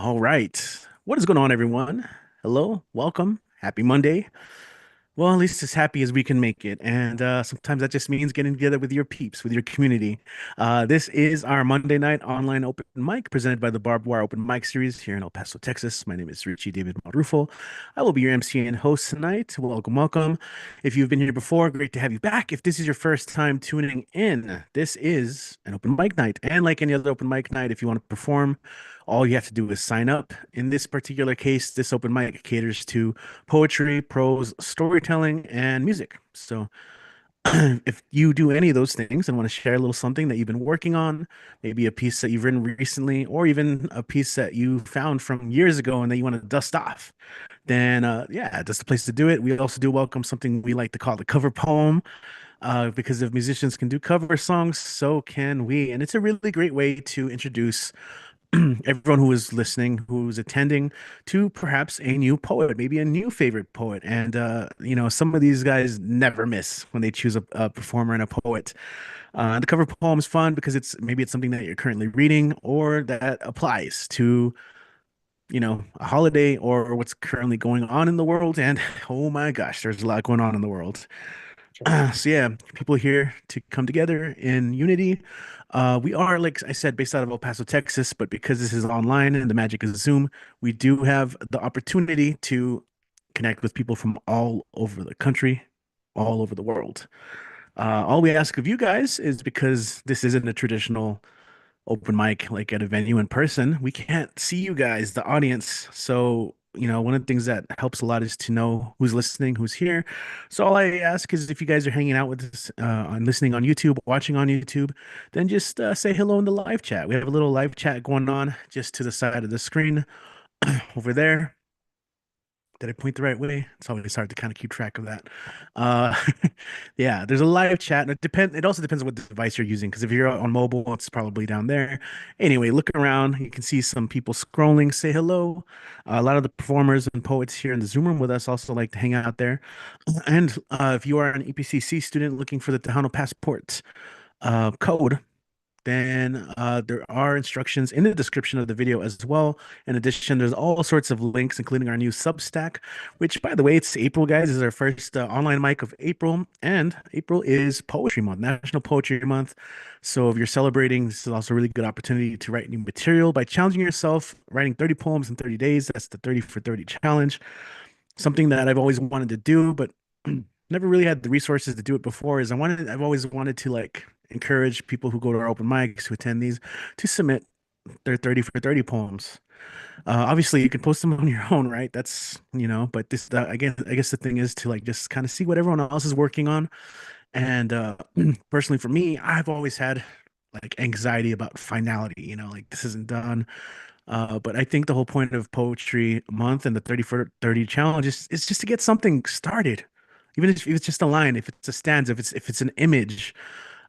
All right. What is going on, everyone? Hello, welcome. Happy Monday. Well, at least as happy as we can make it. And sometimes that just means getting together with your peeps, with your community. This is our Monday night online open mic presented by the Barbed Wire Open Mic Series here in El Paso, Texas. My name is Richie David Marrufo. I will be your MC and host tonight. Welcome, welcome. If you've been here before, great to have you back. If this is your first time tuning in, this is an open mic night. And like any other open mic night, if you want to perform, all you have to do is sign up. In this particular case, this open mic caters to poetry, prose, storytelling, and music. So if you do any of those things and want to share a little something that you've been working on, maybe a piece that you've written recently, or even a piece that you found from years ago and that you want to dust off, then yeah, that's the place to do it. We also do welcome something we like to call the cover poem. Because if musicians can do cover songs, so can we. And it's a really great way to introduce everyone who is listening, who's attending, to perhaps a new poet, maybe a new favorite poet. And some of these guys never miss when they choose a performer and a poet. The cover poem is fun because it's something that you're currently reading or that applies to a holiday or what's currently going on in the world. And oh my gosh, there's a lot going on in the world. So yeah, people here to come together in unity. We are, like I said, based out of El Paso, Texas, but because this is online and the magic is Zoom, we do have the opportunity to connect with people from all over the country, all over the world. All we ask of you guys is because this isn't a traditional open mic like at a venue in person, we can't see you guys, the audience. So, one of the things that helps a lot is to know who's listening, who's here. So all I ask is if you guys are hanging out with us and listening on YouTube, watching on YouTube, then just say hello in the live chat. We have a little live chat going on just to the side of the screen over there. Did I point the right way? It's always hard to kind of keep track of that. Uh, yeah, there's a live chat. And it also depends on what device you're using. Because if you're on mobile, it's probably down there. Anyway, look around. You can see some people scrolling. Say hello. A lot of the performers and poets here in the Zoom room with us also like to hang out there. And if you are an EPCC student looking for the Tejano Passport code, then there are instructions in the description of the video as well. In addition, there's all sorts of links, including our new Substack, which, by the way, it's April, guys. This is our first online mic of April, and April is Poetry Month, National Poetry Month. So if you're celebrating, this is also a really good opportunity to write new material by challenging yourself, writing 30 poems in 30 days. That's the 30 for 30 challenge. Something that I've always wanted to do, but never really had the resources to do it before. I've always wanted to like encourage people who go to our open mics, who attend these, to submit their 30 for 30 poems. Obviously you can post them on your own, right? But I guess the thing is to like just kind of see what everyone else is working on. And personally for me, I've always had like anxiety about finality, like this isn't done. But I think the whole point of Poetry Month and the 30 for 30 challenge is just to get something started. Even if it's just a line, if it's a stanza, if it's an image,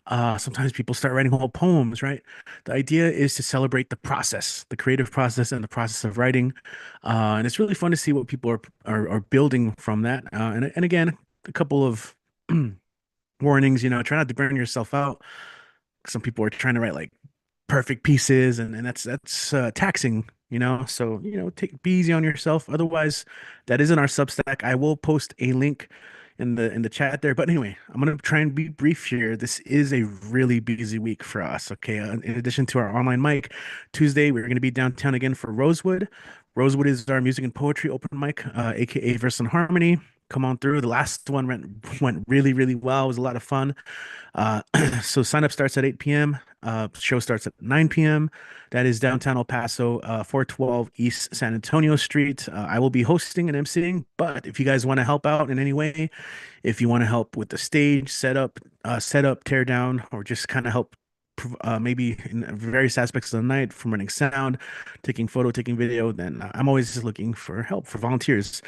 sometimes people start writing whole poems, right? The idea is to celebrate the process, the creative process, and the process of writing, and it's really fun to see what people are building from that. And again, a couple of warnings, try not to burn yourself out. Some people are trying to write like perfect pieces, and that's taxing. So take be easy on yourself. Otherwise, that isn't our Substack. I will post a link in the chat there. But anyway, I'm gonna try and be brief here. This is a really busy week for us. Okay, in addition to our online mic, Tuesday we're gonna be downtown again for Rosewood. Rosewood is our music and poetry open mic, aka Verse and Harmony. Come on through. The last one went really, really well. It was a lot of fun. Uh, so sign up starts at 8 p.m. Show starts at 9 p.m. That is downtown El Paso, 412 East San Antonio Street. I will be hosting and emceeing, but if you guys want to help out in any way, if you want to help with the stage setup, tear down, or just kind of help maybe in various aspects of the night from running sound, taking photo, taking video, then I'm always just looking for help for volunteers.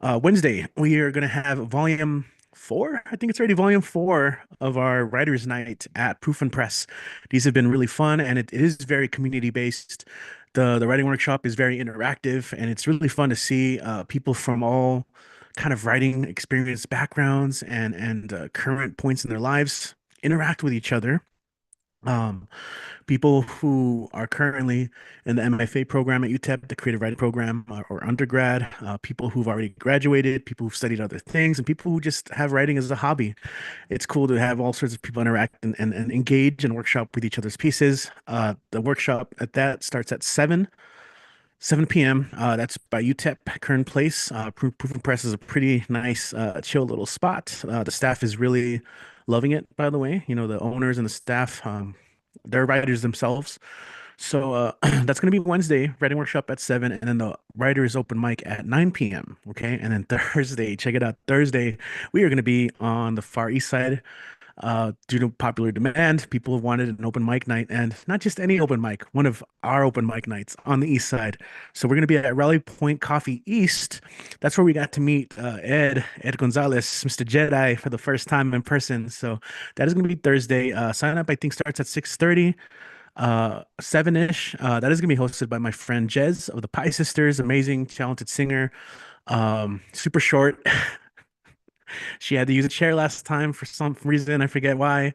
Wednesday, we are going to have volume four. I think it's already volume four of our writers' night at Proof and Press. These have been really fun, and it is very community based. The writing workshop is very interactive, and it's really fun to see people from all kind of writing experience backgrounds and current points in their lives interact with each other Um, People who are currently in the MFA program at UTEP, the creative writing program, or undergrad, people who've already graduated, people who've studied other things, and people who just have writing as a hobby. It's cool to have all sorts of people interact and engage and workshop with each other's pieces. The workshop at that starts at 7 p.m. That's by UTEP Kern Place. Proof and Press is a pretty nice, chill little spot. The staff is really loving it, by the way. You know, the owners and the staff, they're writers themselves. So that's going to be Wednesday, writing workshop at 7, and then the writers open mic at 9 p.m. Okay. And then Thursday, check it out. Thursday, we are going to be on the Far East Side due to popular demand. People have wanted an open mic night, and not just any open mic, one of our open mic nights on the East Side. So we're going to be at Rally Point Coffee East. That's where we got to meet Ed Gonzalez, Mr. Jedi, for the first time in person. So that is going to be Thursday. Sign up, I think, starts at 6:30, 7-ish. That is going to be hosted by my friend Jez of the Pie Sisters, amazing, talented singer. Super short. She had to use a chair last time for some reason. I forget why.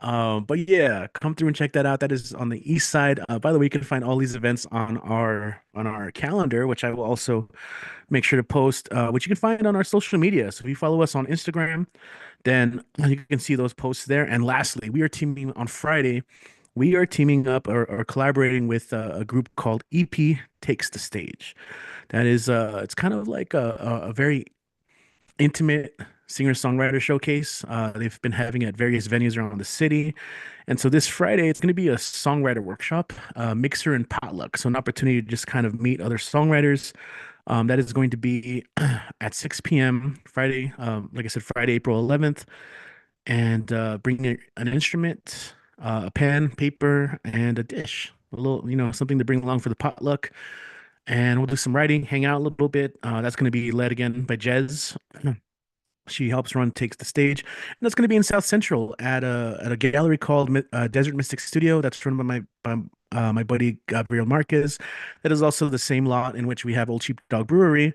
But yeah, come through and check that out. That is on the east side. By the way, you can find all these events on our calendar, which I will also make sure to post, which you can find on our social media. So if you follow us on Instagram, then you can see those posts there. And lastly, we are teaming on Friday. We are teaming up or collaborating with a group called EP Takes the Stage. That is, it's kind of like a very intimate singer-songwriter showcase. They've been having it at various venues around the city. And so this Friday, it's going to be a songwriter workshop, mixer and potluck. So an opportunity to just kind of meet other songwriters. That is going to be at 6 p.m. Friday, like I said, Friday, April 11th. And bring an instrument, a pen, paper, and a dish. A little, something to bring along for the potluck. And we'll do some writing, hang out a little bit. That's going to be led again by Jez. She helps run, takes the stage, and that's going to be in South Central at a gallery called Desert Mystic Studio. That's run by my buddy Gabriel Marquez. That is also the same lot in which we have Old Sheepdog Brewery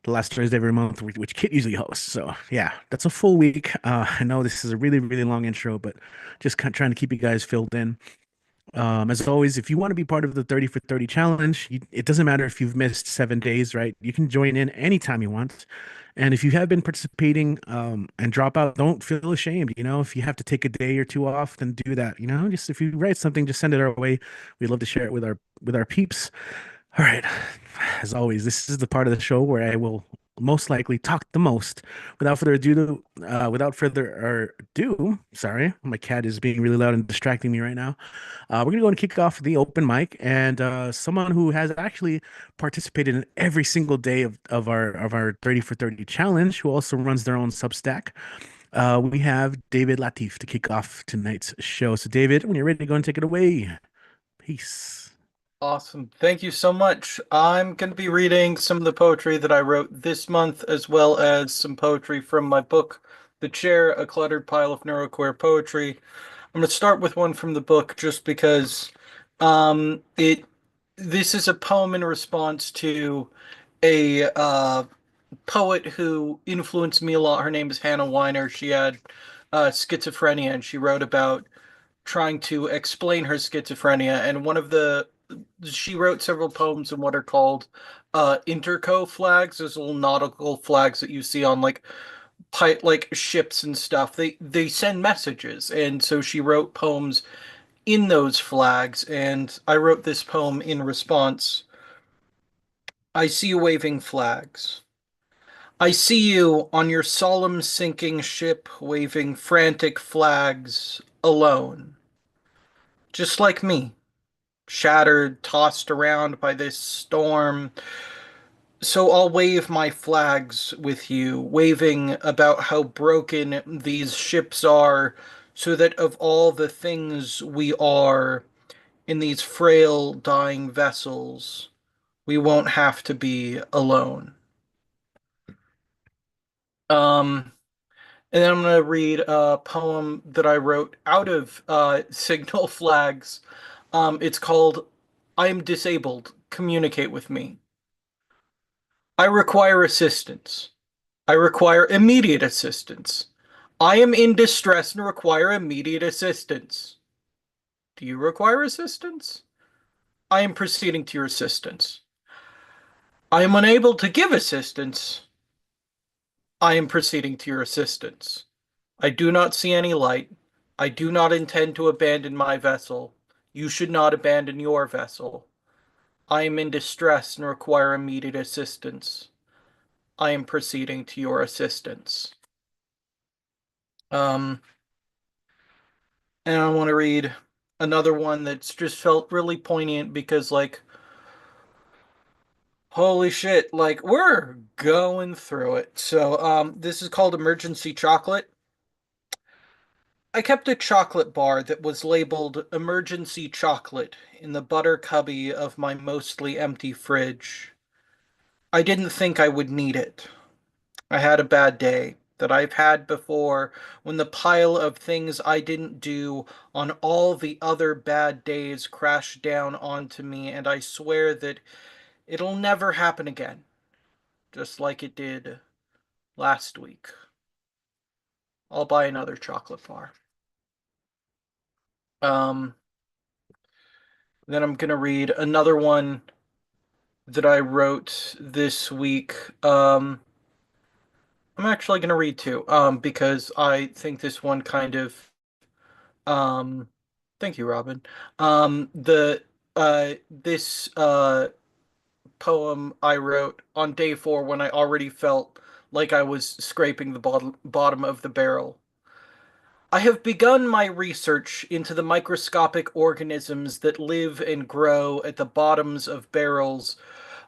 the last Thursday of every month, which Kit usually hosts. So yeah, that's a full week. I know this is a really really long intro, but just kind of trying to keep you guys filled in. As always, if you want to be part of the 30 for 30 challenge, it doesn't matter if you've missed 7 days, right? You can join in anytime you want. And if you have been participating and drop out, don't feel ashamed. If you have to take a day or two off, then do that. Just if you write something, just send it our way. We'd love to share it with our peeps. All right. As always, this is the part of the show where I will most likely talk the most. Without further ado, sorry, my cat is being really loud and distracting me right now. We're gonna go and kick off the open mic, and someone who has actually participated in every single day of our 30 for 30 challenge, who also runs their own Substack. We have David Latif to kick off tonight's show. So, David, when you're ready to go and take it away, peace. Awesome. Thank you so much. I'm going to be reading some of the poetry that I wrote this month, as well as some poetry from my book, The Chair, A Cluttered Pile of Neuroqueer Poetry. I'm going to start with one from the book just because it this is a poem in response to a poet who influenced me a lot. Her name is Hannah Weiner. She had schizophrenia, and she wrote about trying to explain her schizophrenia. And she wrote several poems in what are called interco flags. Those little nautical flags that you see on like ships and stuff. They send messages, and so she wrote poems in those flags. And I wrote this poem in response. I see you waving flags. I see you on your solemn sinking ship waving frantic flags alone, just like me, shattered, tossed around by this storm. So I'll wave my flags with you, waving about how broken these ships are, so that of all the things we are in these frail, dying vessels, we won't have to be alone. Um, and then I'm going to read a poem that I wrote out of Signal Flags. It's called I Am Disabled, Communicate with Me. I require assistance. I require immediate assistance. I am in distress and require immediate assistance. Do you require assistance? I am proceeding to your assistance. I am unable to give assistance. I am proceeding to your assistance. I do not see any light. I do not intend to abandon my vessel. You should not abandon your vessel. I am in distress and require immediate assistance. I am proceeding to your assistance. Um, and I want to read another one that's just felt really poignant because, like, holy shit, like, we're going through it. So, this is called Emergency Chocolate. I kept a chocolate bar that was labeled Emergency Chocolate in the butter cubby of my mostly empty fridge. I didn't think I would need it. I had a bad day that I've had before when the pile of things I didn't do on all the other bad days crashed down onto me, and I swear that it'll never happen again, just like it did last week. I'll buy another chocolate bar. Um, then I'm gonna read another one that I wrote this week. I'm actually gonna read two, because I think this one kind of, um, thank you, Robin. The this poem I wrote on day four when I already felt like I was scraping the bottom of the barrel. I have begun my research into the microscopic organisms that live and grow at the bottoms of barrels.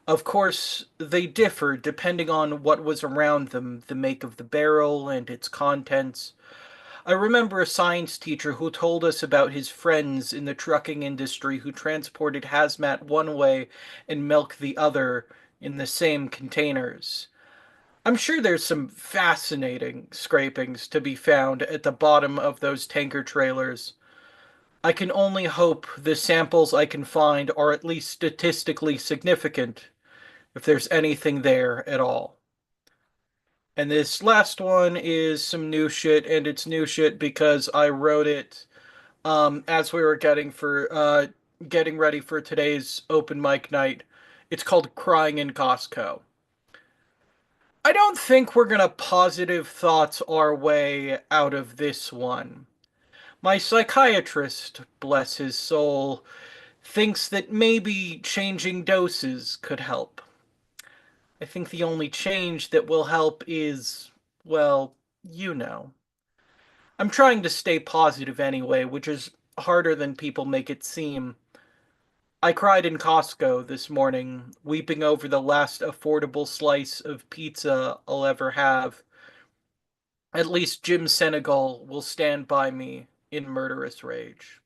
Of course, they differ depending on what was around them, the make of the barrel and its contents. I remember a science teacher who told us about his friends in the trucking industry who transported hazmat one way and milk the other in the same containers. I'm sure there's some fascinating scrapings to be found at the bottom of those tanker trailers. I can only hope the samples I can find are at least statistically significant, if there's anything there at all. And this last one is some new shit, and it's new shit because I wrote it as we were getting ready for today's open mic night. It's called Crying in Costco. I don't think we're gonna positive thoughts our way out of this one. My psychiatrist, bless his soul, thinks that maybe changing doses could help. I think the only change that will help is, well, you know. I'm trying to stay positive anyway, which is harder than people make it seem. I cried in Costco this morning, weeping over the last affordable slice of pizza I'll ever have. At least Jim Senegal will stand by me in murderous rage.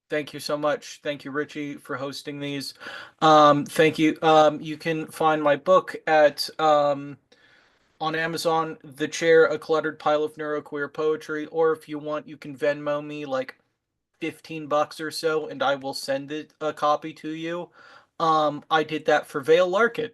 Thank you so much. Thank you, Richie, for hosting these. Thank you. You can find my book at on Amazon, The Chair, A Cluttered Pile of Neuroqueer Poetry, or if you want, you can Venmo me like $15 or so, and I will send it a copy to you. I did that for Vale Larkin.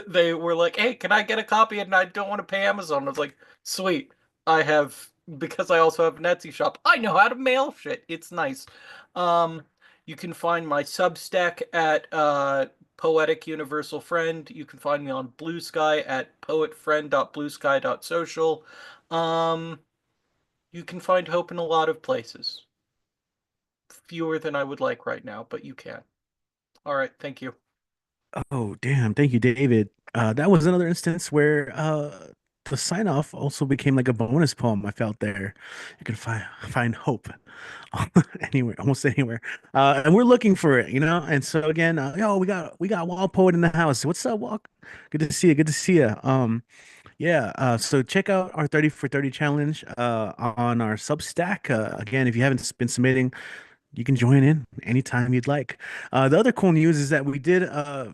They were like, "Hey, can I get a copy?" And I don't want to pay Amazon. I was like, "Sweet, I have because I also have an Etsy shop. I know how to mail shit. It's nice." Um, you can find my Substack at Poetic Universal Friend. You can find me on Blue Sky at poetfriend.bluesky.social. Um, you can find hope in a lot of places. Fewer than I would like right now, but you can. All right, thank you. Oh, damn. Thank you, David. That was another instance where the sign off also became like a bonus poem I felt there. You can find hope anywhere, almost anywhere. And we're looking for it, you know? And so again, yo, we got Wall Poet in the house. What's up, Wall? Good to see you. Good to see you. Yeah, so check out our 30 for 30 challenge on our Substack. Again, if you haven't been submitting, you can join in anytime you'd like. The other cool news is that we did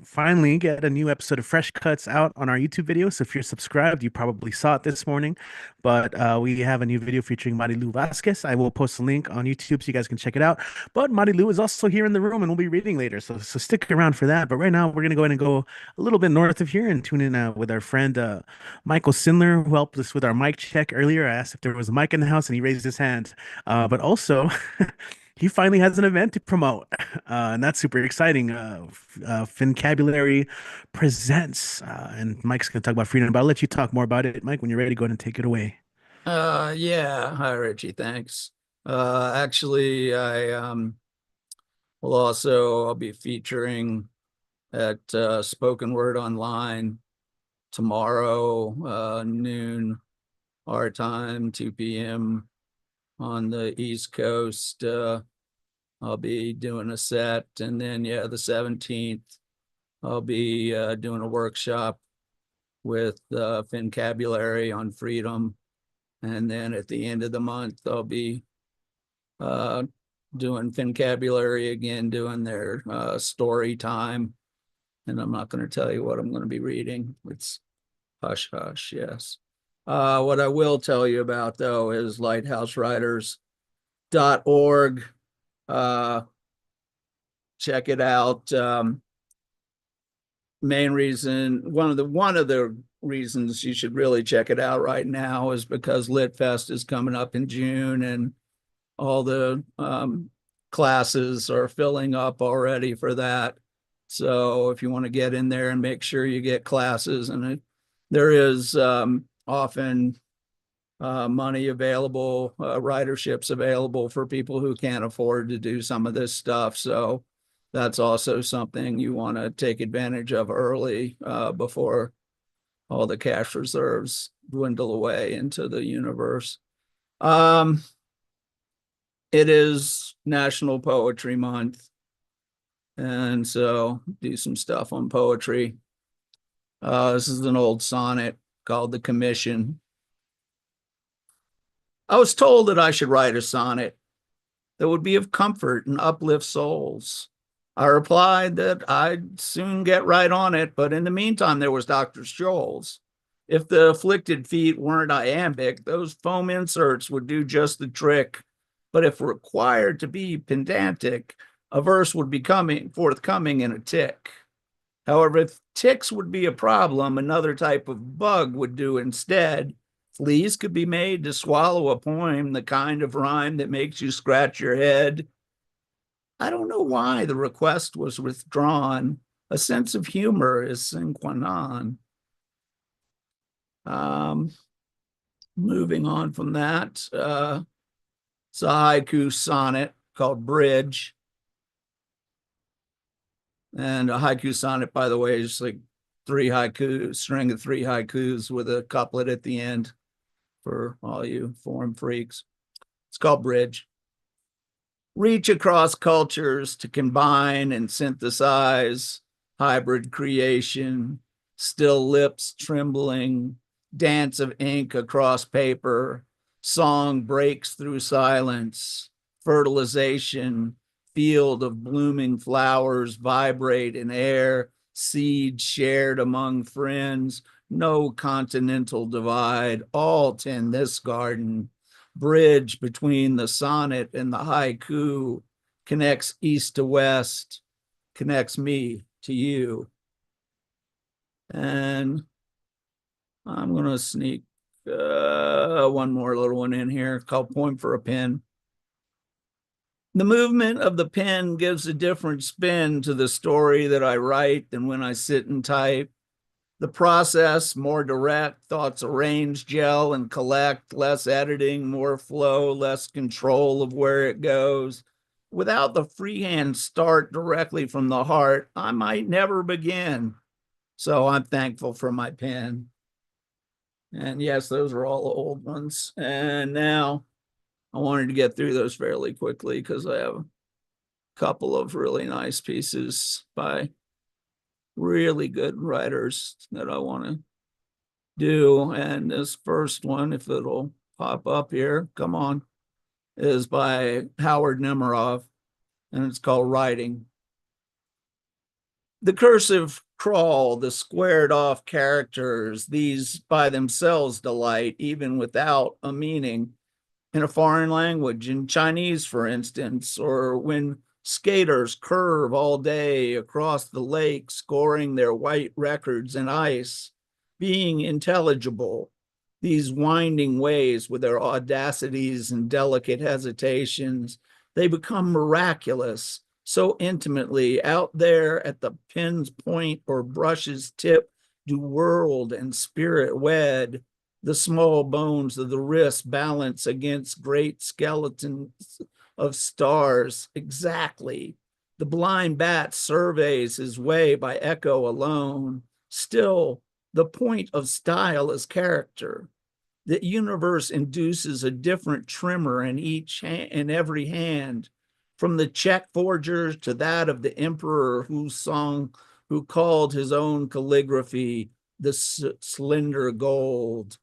finally get a new episode of Fresh Cuts out on our YouTube video. So if you're subscribed, you probably saw it this morning. But we have a new video featuring Marilu Vasquez. I will post a link on YouTube so you guys can check it out. But Marilu is also here in the room and we'll be reading later. So stick around for that. But right now, we're going to go ahead and go a little bit north of here and tune in with our friend Michael Sindler, who helped us with our mic check earlier. I asked if there was a mic in the house and he raised his hand. But also, he finally has an event to promote, and that's super exciting. Fincabulary presents, and Mike's gonna talk about freedom, but I'll let you talk more about it, Mike. When you're ready, go ahead and take it away. Yeah. Hi, Richie. Thanks. Actually, I'll be featuring at Spoken Word Online tomorrow, noon our time, 2 p.m. on the East Coast. I'll be doing a set, and then yeah, the 17th, I'll be doing a workshop with Fincabulary on freedom, and then at the end of the month, I'll be uh, doing Fincabulary again, doing their story time. And I'm not going to tell you what I'm going to be reading. It's hush hush, yes. What I will tell you about, though, is lighthousewriters.org. Uh, check it out. One of the reasons you should really check it out right now is because Lit Fest is coming up in June, and all the classes are filling up already for that. So if you want to get in there and make sure you get classes, there is often money available, riderships available for people who can't afford to do some of this stuff. So that's also something you want to take advantage of early before all the cash reserves dwindle away into the universe. Um, it is National Poetry Month, and so do some stuff on poetry. This is an old sonnet called The Commission. I was told that I should write a sonnet that would be of comfort and uplift souls. I replied that I'd soon get right on it, but in the meantime, there was Dr. Scholl's. If the afflicted feet weren't iambic, those foam inserts would do just the trick. But if required to be pedantic, a verse would be forthcoming in a tick. However, if ticks would be a problem, another type of bug would do instead. Fleas could be made to swallow a poem, the kind of rhyme that makes you scratch your head. I don't know why the request was withdrawn. A sense of humor is sine qua non. Moving on from that, it's a haiku sonnet called Bridge. And a haiku sonnet, by the way, is like string of three haikus with a couplet at the end for all you form freaks. It's called Bridge. Reach across cultures to combine and synthesize hybrid creation, still lips trembling, dance of ink across paper, song breaks through silence, fertilization, field of blooming flowers vibrate in air, seeds shared among friends, no continental divide, all tend this garden. Bridge between the sonnet and the haiku connects east to west, connects me to you. And I'm going to sneak one more little one in here called Poem for a Pen. The movement of the pen gives a different spin to the story that I write than when I sit and type. The process, more direct, thoughts arrange, gel, and collect, less editing, more flow, less control of where it goes. Without the freehand start directly from the heart, I might never begin. So I'm thankful for my pen. And yes, those are all old ones. And now I wanted to get through those fairly quickly because I have a couple of really nice pieces by really good writers that I want to do. And this first one, if it'll pop up here, come on, is by Howard Nemerov, and it's called Writing. The cursive crawl, the squared off characters, these by themselves delight, even without a meaning. In a foreign language, in Chinese, for instance, or when skaters curve all day across the lake, scoring their white records in ice, being intelligible, these winding ways with their audacities and delicate hesitations, They become miraculous so intimately. Out there at the pen's point or brush's tip, do world and spirit wed. The small bones of the wrist balance against great skeletons of stars. Exactly. The blind bat surveys his way by echo alone. Still, the point of style is character. The universe induces a different trimmer in every hand, from the check forger to that of the emperor who called his own calligraphy the slender gold.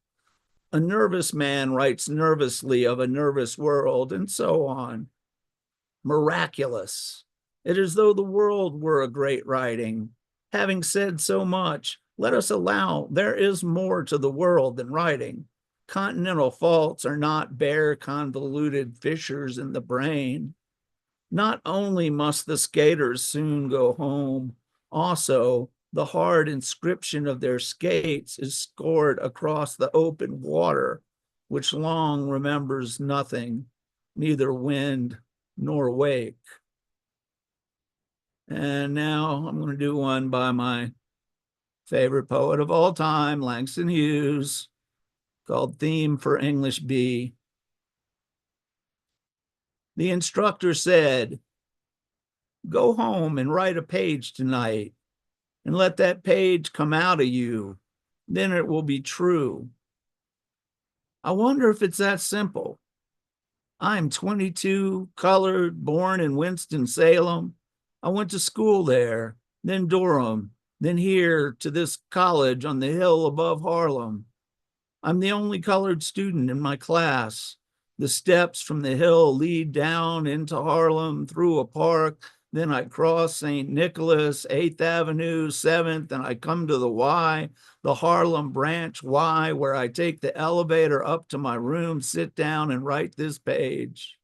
A nervous man writes nervously of a nervous world, and so on. Miraculous. It is as though the world were a great writing. Having said so much, let us allow there is more to the world than writing. Continental faults are not bare, convoluted fissures in the brain. Not only must the skaters soon go home, also the hard inscription of their skates is scored across the open water, which long remembers nothing, neither wind nor wake. And now I'm going to do one by my favorite poet of all time, Langston Hughes, called Theme for English B. The instructor said, "Go home and write a page tonight, and let that page come out of you. Then it will be true." I wonder if it's that simple. I'm 22, colored, born in Winston-Salem. I went to school there, then Durham, then here to this college on the hill above Harlem. I'm the only colored student in my class. The steps from the hill lead down into Harlem through a park. Then I cross St. Nicholas, 8th Avenue, 7th, and I come to the Y, the Harlem branch Y, where I take the elevator up to my room, sit down, and write this page.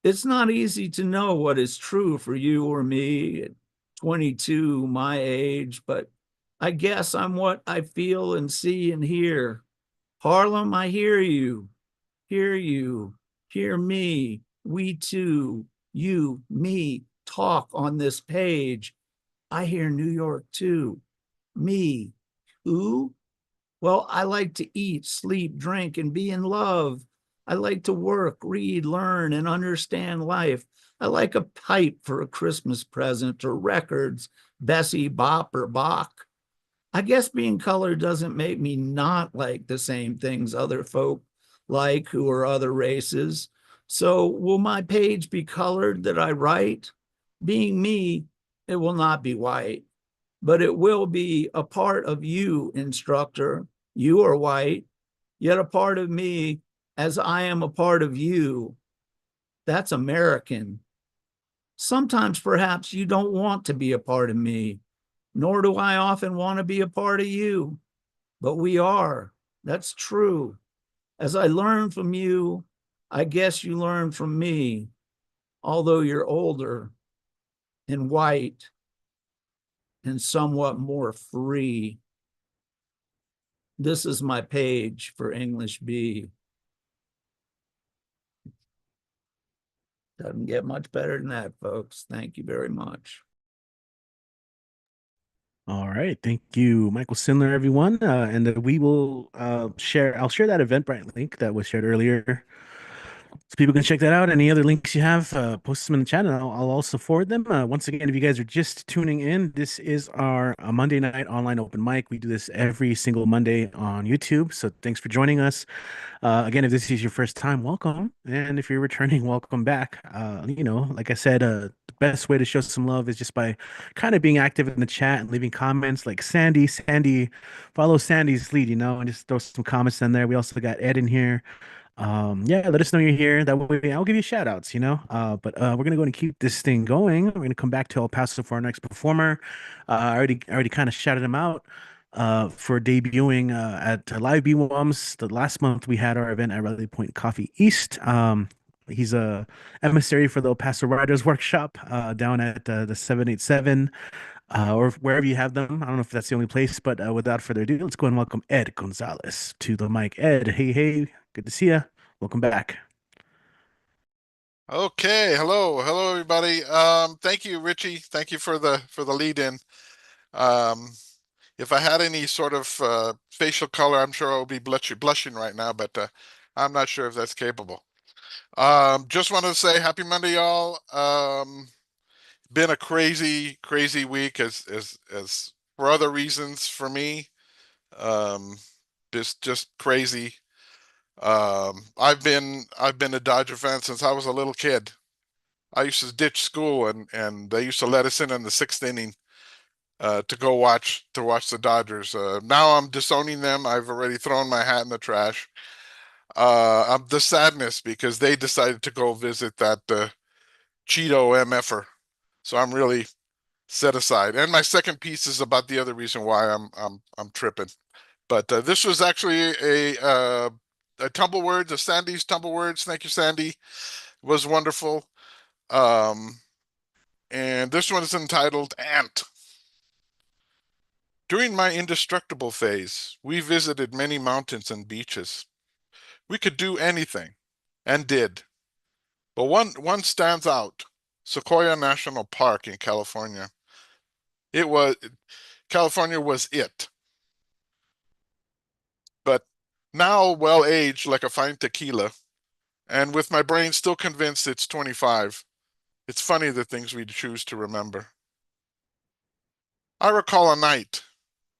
It's not easy to know what is true for you or me at 22, my age, but I guess I'm what I feel and see and hear. Harlem, I hear you, hear me, we two, you, me, talk on this page. I hear New York too. Me, who? Well, I like to eat, sleep, drink, and be in love. I like to work, read, learn, and understand life. I like a pipe for a Christmas present or records, Bessie, Bop, or Bach. I guess being colored doesn't make me not like the same things other folk like who are other races. So will my page be colored that I write? Being me, it will not be white, but it will be a part of you, instructor. You are white, yet a part of me as I am a part of you. That's American. Sometimes perhaps you don't want to be a part of me, nor do I often want to be a part of you, but we are. That's true. As I learn from you, I guess you learn from me, although you're older and white and somewhat more free. This is my page for English B. Doesn't get much better than that, folks. Thank you very much. All right, thank you, Michael Sindler, everyone. And we will I'll share that Eventbrite link that was shared earlier, so people can check that out. Any other links you have, post them in the chat, and I'll also forward them. Once again, if you guys are just tuning in, this is our Monday night online open mic. We do this every single Monday on YouTube. So thanks for joining us. Again, if this is your first time, welcome. And if you're returning, welcome back. Like I said, the best way to show some love is just by kind of being active in the chat and leaving comments like Sandy, follow Sandy's lead, and just throw some comments in there. We also got Ed in here. Yeah, let us know you're here. That way I'll give you shout outs, but we're gonna go and keep this thing going. We're gonna come back to El Paso for our next performer. I already kind of shouted him out for debuting at Live BWOMS. The last month we had our event at Rally Point Coffee East. He's a emissary for the El Paso Riders Workshop down at the 787 or wherever you have them. I don't know if that's the only place, but without further ado, let's go and welcome Ed Gonzalez to the mic. Ed, hey, good to see you. Welcome back. Okay, hello everybody. Thank you, Richie. Thank you for the lead in. Um, if I had any sort of facial color, I'm sure I would be blushing right now, but I'm not sure if that's capable. Just wanted to say happy Monday, y'all. Been a crazy week as for other reasons for me. Um, just crazy. I've been a Dodger fan since I was a little kid. I used to ditch school and they used to let us in the sixth inning to go watch the Dodgers. Now I'm disowning them. I've already thrown my hat in the trash. I'm the sadness because they decided to go visit that Cheeto MFer. So I'm really set aside. And my second piece is about the other reason why I'm tripping. But this was actually a tumble words, a Sandy's tumble words. Thank you, Sandy. It was wonderful. Um, and this one is entitled Ant. During my indestructible phase, we visited many mountains and beaches. We could do anything, and did. But one stands out. Sequoia National Park in California. It was California was it. But now well aged like a fine tequila, and with my brain still convinced it's 25, it's funny the things we choose to remember. I recall a night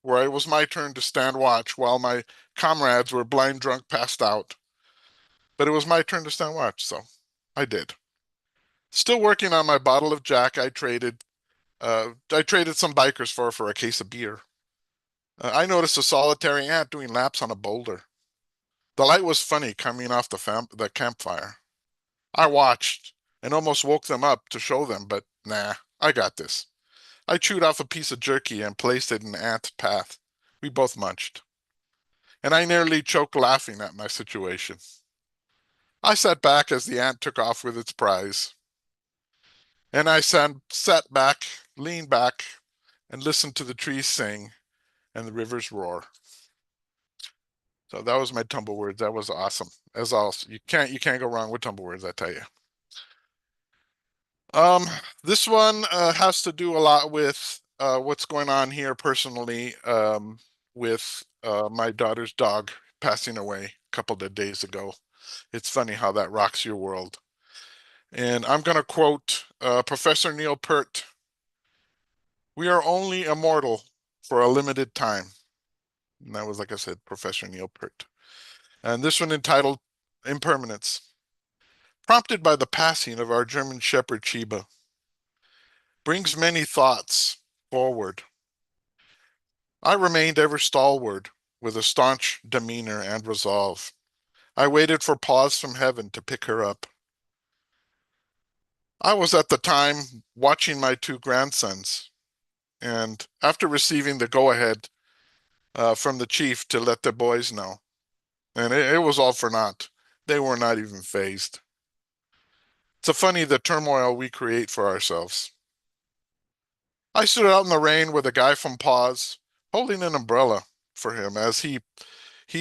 where it was my turn to stand watch while my comrades were blind drunk passed out. But it was my turn to stand watch, so I did. Still working on my bottle of Jack I traded some bikers for a case of beer. I noticed a solitary ant doing laps on a boulder. The light was funny coming off the campfire. I watched and almost woke them up to show them, but nah, I got this. I chewed off a piece of jerky and placed it in the ant's path. We both munched, and I nearly choked laughing at my situation. I sat back as the ant took off with its prize. And I sat back, leaned back, and listened to the trees sing and the rivers roar. So that was my tumble words. That was awesome. As also, you can't go wrong with tumble words, I tell you. Um, this one has to do a lot with what's going on here personally with my daughter's dog passing away a couple of days ago. It's funny how that rocks your world. And I'm going to quote Professor Neil Peart. We are only immortal for a limited time. And that was, like I said, Professor Neil Peart. And this one entitled Impermanence. Prompted by the passing of our German Shepherd Chiba, brings many thoughts forward. I remained ever stalwart, with a staunch demeanor and resolve. I waited for pause from heaven to pick her up. I was at the time watching my two grandsons, and after receiving the go-ahead from the chief to let the boys know, and it was all for naught. They were not even phased. It's a funny the turmoil we create for ourselves. I stood out in the rain with a guy from Paws, holding an umbrella for him as he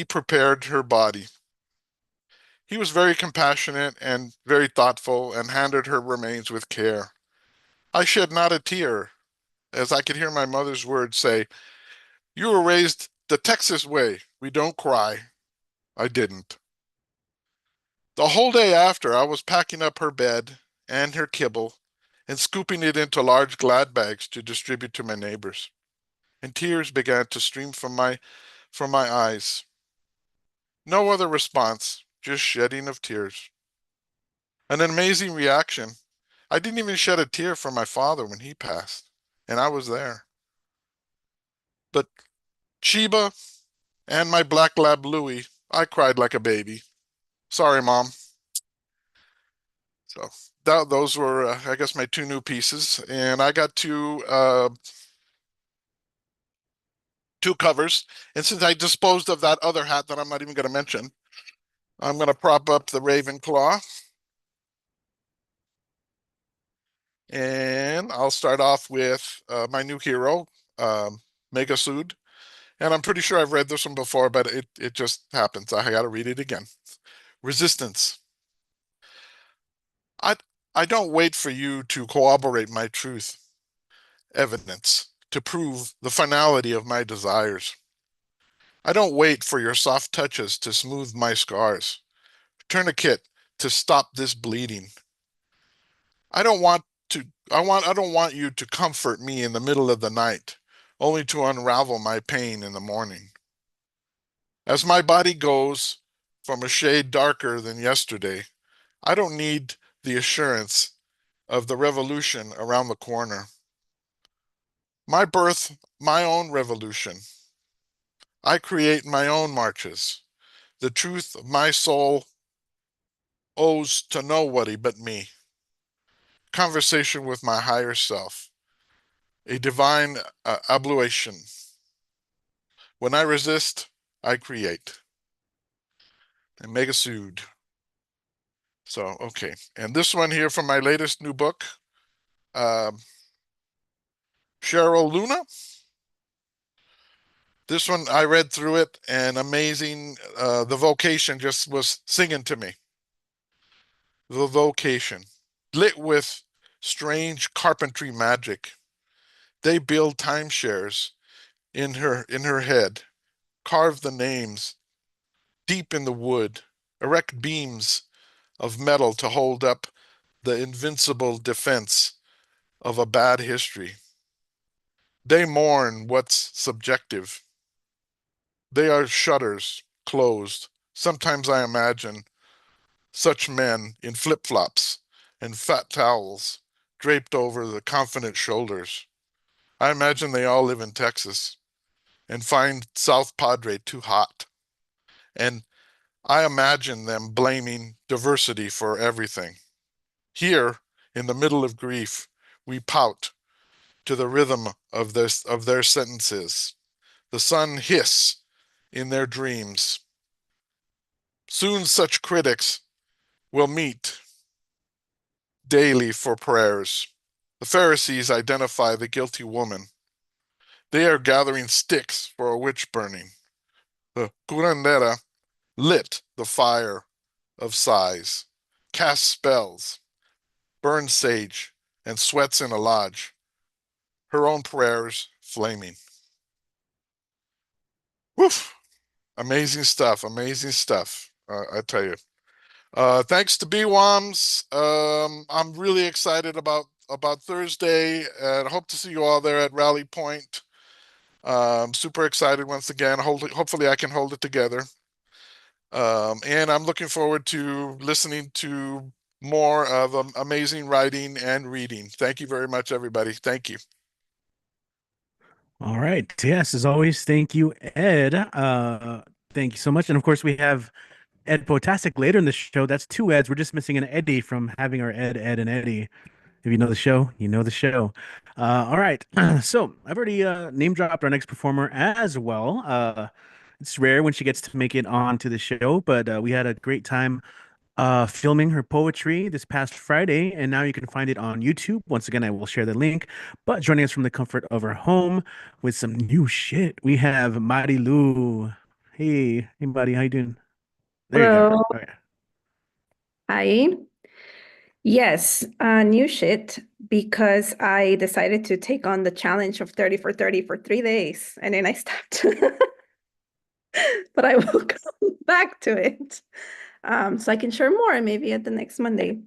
prepared her body. He was very compassionate and very thoughtful and handled her remains with care. I shed not a tear as I could hear my mother's words say, "You were raised the Texas way. We don't cry." I didn't. The whole day after, I was packing up her bed and her kibble and scooping it into large glad bags to distribute to my neighbors. And tears began to stream from my eyes. No other response, just shedding of tears. An amazing reaction. I didn't even shed a tear for my father when he passed, and I was there. But Chiba and my black lab Louie, I cried like a baby. Sorry, Mom. So those were, I guess, my two new pieces, and I got two covers. And since I disposed of that other hat that I'm not even going to mention, I'm going to prop up the Ravenclaw, and I'll start off with my new hero, Mega Sood. And I'm pretty sure I've read this one before, but it just happens. I got to read it again. Resistance. I I don't wait for you to corroborate my truth, evidence, to prove the finality of my desires. I don't wait for your soft touches to smooth my scars, tourniquet to stop this bleeding. I don't want I don't want you to comfort me in the middle of the night, only to unravel my pain in the morning. As my body goes from a shade darker than yesterday, I don't need the assurance of the revolution around the corner. My birth, my own revolution. I create my own marches. The truth of my soul owes to nobody but me. Conversation with my higher self. A divine ablution. When I resist, I create. And mega sued. So, okay. And this one here from my latest new book, Cheryl Luna. This one, I read through it and amazing. The vocation just was singing to me. The vocation, lit with strange carpentry magic. They build timeshares in her head, carve the names deep in the wood, erect beams of metal to hold up the invincible defense of a bad history. They mourn what's subjective. They are shutters closed. Sometimes I imagine such men in flip-flops and fat towels draped over the confident shoulders. I imagine they all live in Texas and find South Padre too hot. And I imagine them blaming diversity for everything. Here, in the middle of grief, we pout to the rhythm of their sentences. The sun hiss in their dreams. Soon such critics will meet daily for prayers. The Pharisees identify the guilty woman. They are gathering sticks for a witch burning. The curandera lit the fire of sighs, casts spells, burns sage, and sweats in a lodge, her own prayers flaming. Woof! Amazing stuff, amazing stuff, I tell you. Thanks to BWOMS. I'm really excited about Thursday, and I hope to see you all there at Rally Point. Super excited once again. Hopefully I can hold it together. And I'm looking forward to listening to more of amazing writing and reading. Thank you very much, everybody. Thank you. All right. Yes, as always, thank you, Ed. Thank you so much. And of course, we have Ed Potastic later in the show. That's two Eds. We're just missing an Eddie from having our Ed, and Eddie. If you know the show, you know the show. All right. So I've already name dropped our next performer as well. It's rare when she gets to make it on to the show, but we had a great time filming her poetry this past Friday, and now you can find it on YouTube. Once again, I will share the link. But joining us from the comfort of her home with some new shit, we have Marilu. Hey, buddy, how you doing? There you go. Hello. All right. Hi. Yes, new shit because I decided to take on the challenge of 30 for 30 for 3 days and then I stopped. But I will come back to it so I can share more maybe at the next Monday.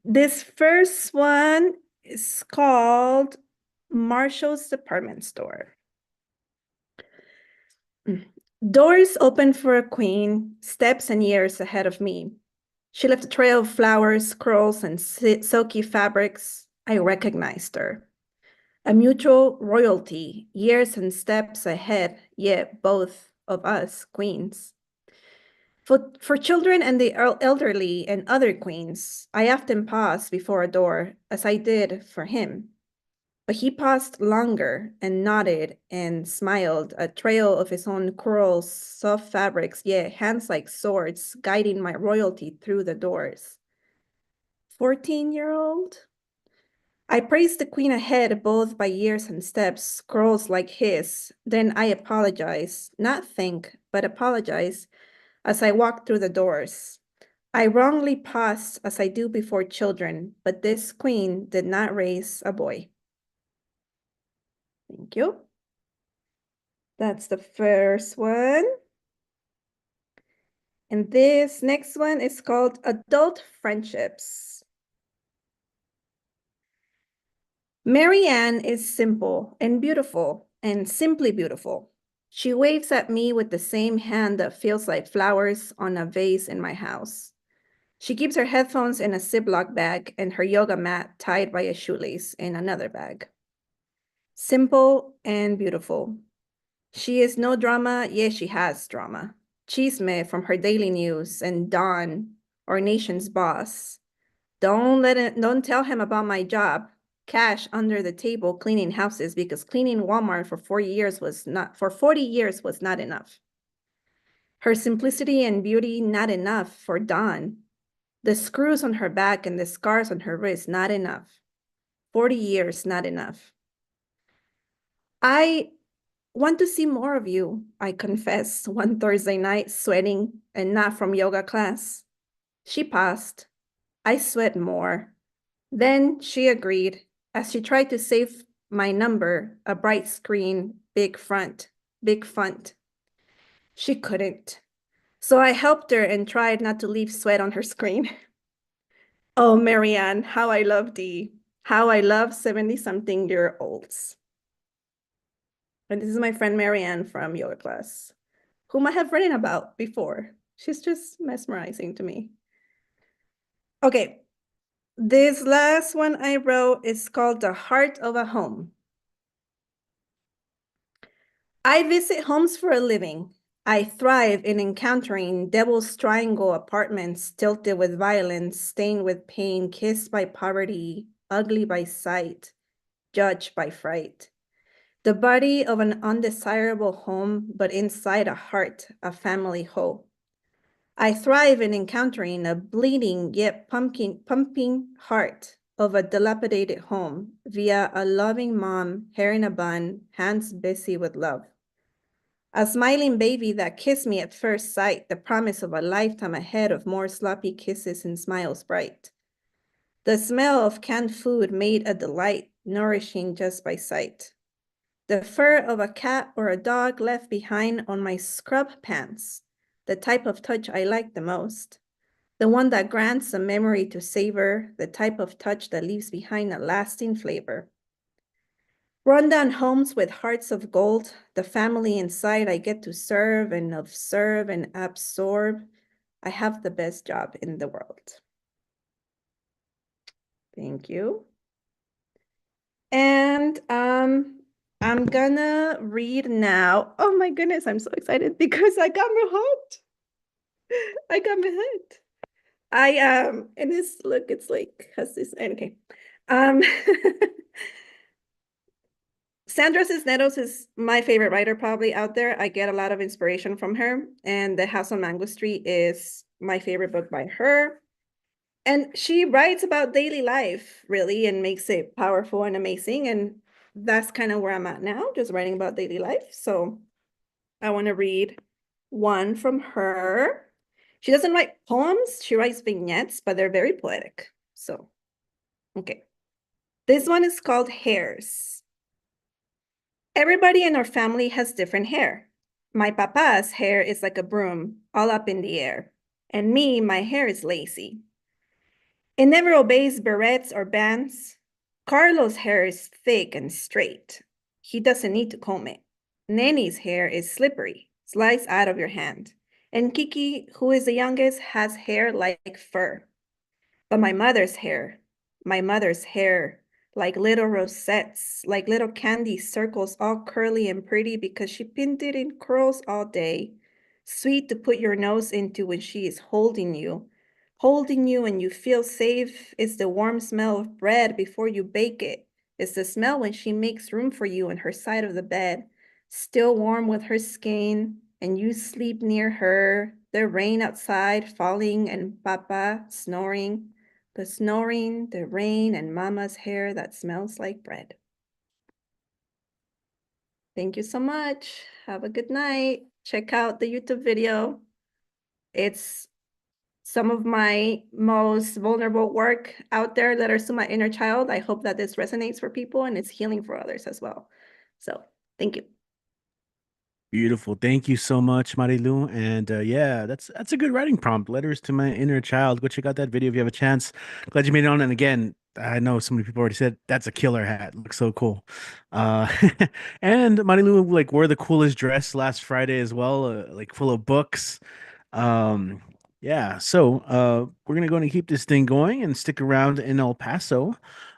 This first one is called Marshall's Department Store. Doors open for a queen, steps and years ahead of me. She left a trail of flowers, curls, and silky fabrics. I recognized her. A mutual royalty, years and steps ahead, yet both of us queens. For children and the elderly and other queens, I often pause before a door, as I did for him. But he paused longer and nodded and smiled, a trail of his own curls, soft fabrics, yet hands like swords, guiding my royalty through the doors. 14-year-old? I praised the queen ahead, both by years and steps, curls like his. Then I apologized, not think, but apologize, as I walked through the doors. I wrongly paused as I do before children, but this queen did not raise a boy. Thank you. That's the first one. And this next one is called Adult Friendships. Marianne is simple and beautiful and simply beautiful. She waves at me with the same hand that feels like flowers on a vase in my house. She keeps her headphones in a Ziploc bag and her yoga mat tied by a shoelace in another bag. Simple and beautiful. She is no drama, yet she has drama. Chisme from her daily news and Don, our nation's boss. Don't tell him about my job. Cash under the table cleaning houses because cleaning Walmart for 40 years was not enough. Her simplicity and beauty not enough for Dawn. The screws on her back and the scars on her wrist not enough. 40 years not enough. I want to see more of you, I confessed one Thursday night, sweating and not from yoga class. She paused. I sweat more. Then she agreed as she tried to save my number, a bright screen, big font. She couldn't. So I helped her and tried not to leave sweat on her screen. Oh, Marianne, how I love thee. How I love 70-something-year-olds. And this is my friend Marianne from yoga class, whom I have written about before. She's just mesmerizing to me. Okay, this last one I wrote is called The Heart of a Home. I visit homes for a living. I thrive in encountering Devil's Triangle apartments tilted with violence, stained with pain, kissed by poverty, ugly by sight, judged by fright. The body of an undesirable home, but inside a heart, a family whole. I thrive in encountering a bleeding yet pumping heart of a dilapidated home via a loving mom, hair in a bun, hands busy with love. A smiling baby that kissed me at first sight, the promise of a lifetime ahead of more sloppy kisses and smiles bright. The smell of canned food made a delight, nourishing just by sight. The fur of a cat or a dog left behind on my scrub pants, the type of touch I like the most. The one that grants a memory to savor, the type of touch that leaves behind a lasting flavor. Rundown homes with hearts of gold, the family inside I get to serve and observe and absorb. I have the best job in the world. Thank you. And I'm gonna read now. Oh my goodness, I'm so excited because I got my hooked. I got my hooked. And this look, it's like has this okay. Sandra Cisneros is my favorite writer probably out there. I get a lot of inspiration from her, and The House on Mango Street is my favorite book by her. And she writes about daily life, really, and makes it powerful and amazing. And that's kind of where I'm at now, just writing about daily life. So I want to read one from her. She doesn't write poems, she writes vignettes, but they're very poetic. So, okay. This one is called Hairs. Everybody in our family has different hair. My papa's hair is like a broom, all up in the air. And me, my hair is lazy. It never obeys barrettes or bands. Carlos' hair is thick and straight. He doesn't need to comb it. Nenny's hair is slippery, slides out of your hand. And Kiki, who is the youngest, has hair like fur. But my mother's hair, like little rosettes, like little candy circles, all curly and pretty because she pinned it in curls all day. Sweet to put your nose into when she is holding you and you feel safe. It's the warm smell of bread before you bake it. It's the smell when she makes room for you on her side of the bed, still warm with her skin, and you sleep near her, the rain outside falling and Papa snoring, the snoring, the rain, and Mama's hair that smells like bread. Thank you so much. Have a good night. Check out the YouTube video. It's some of my most vulnerable work out there, letters to my inner child. I hope that this resonates for people and it's healing for others as well. So thank you. Beautiful. Thank you so much, Marilu. And yeah, that's a good writing prompt. Letters to my inner child. Go check out that video if you have a chance. Glad you made it on. And again, I know so many people already said that's a killer hat. Looks so cool. Uh and Marilu like wore the coolest dress last Friday as well, like full of books. Um, yeah, so we're gonna go and keep this thing going and stick around in El Paso.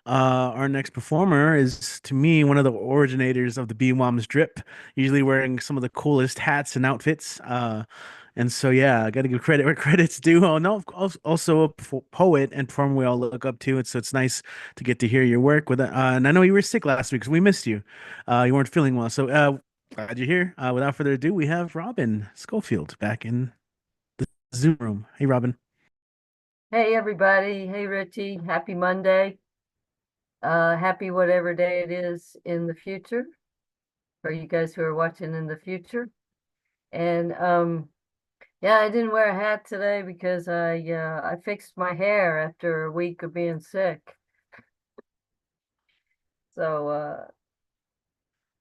Our next performer is, to me, one of the originators of the BWOMS drip, usually wearing some of the coolest hats and outfits. And so, yeah, I got to give credit where credit's due. Oh, no, also a poet and performer we all look up to. So it's nice to get to hear your work with. And I know you were sick last week, so we missed you. You weren't feeling well. So glad you're here. Without further ado, we have Robin Schofield back in Zoom room. Hey, Robin. Hey everybody. Hey Richie. Happy Monday. Happy whatever day it is in the future for you guys who are watching in the future. And yeah, I didn't wear a hat today because I fixed my hair after a week of being sick. So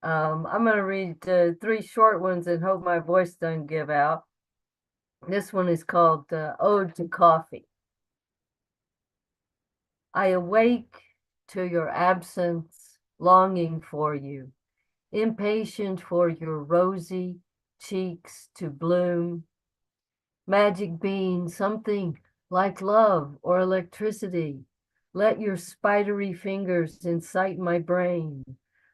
I'm gonna read 3 short ones and hope my voice doesn't give out. This one is called Ode to Coffee. I awake to your absence, longing for you, impatient for your rosy cheeks to bloom. Magic bean, something like love or electricity. Let your spidery fingers incite my brain.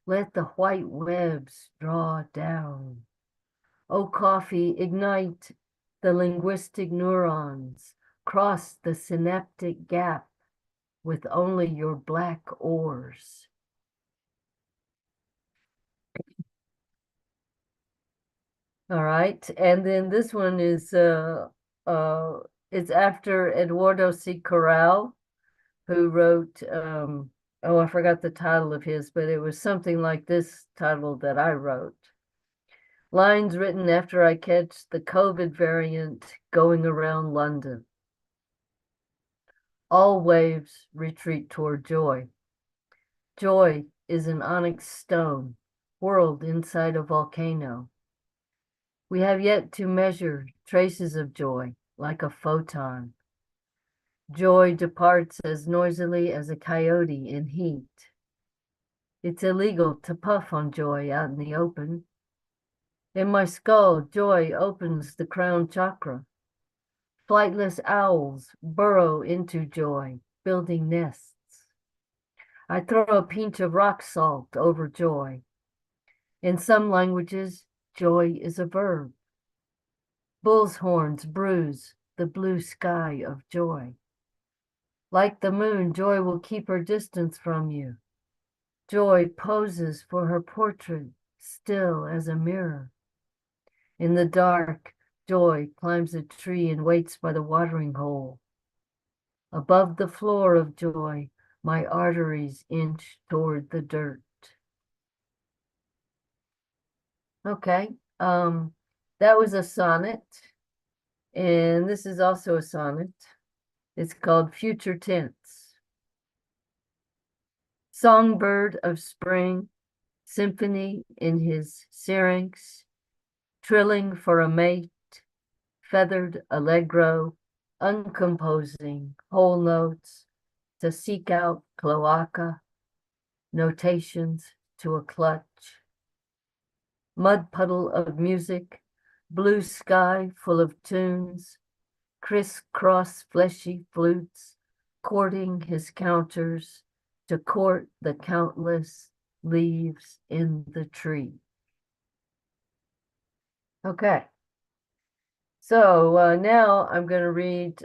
Let the white webs draw down. Oh, coffee, ignite the linguistic neurons. Cross the synaptic gap with only your black oars. All right, and then this one is it's after Eduardo C. Corral, who wrote oh, I forgot the title of his, but it was something like this title that I wrote. Lines written after I catch the COVID variant going around London. All waves retreat toward joy. Joy is an onyx stone whirled inside a volcano. We have yet to measure traces of joy like a photon. Joy departs as noisily as a coyote in heat. It's illegal to puff on joy out in the open. In my skull, joy opens the crown chakra. Flightless owls burrow into joy, building nests. I throw a pinch of rock salt over joy. In some languages, joy is a verb. Bull's horns bruise the blue sky of joy. Like the moon, joy will keep her distance from you. Joy poses for her portrait, still as a mirror. In the dark, joy climbs a tree and waits by the watering hole. Above the floor of joy, my arteries inch toward the dirt. Okay, that was a sonnet, and this is also a sonnet. It's called Future Tense. Songbird of spring, symphony in his syrinx, trilling for a mate, feathered allegro, uncomposing whole notes to seek out cloaca, notations to a clutch. Mud puddle of music, blue sky full of tunes, crisscross fleshy flutes, courting his counters to court the countless leaves in the tree. Okay. So now I'm going to read,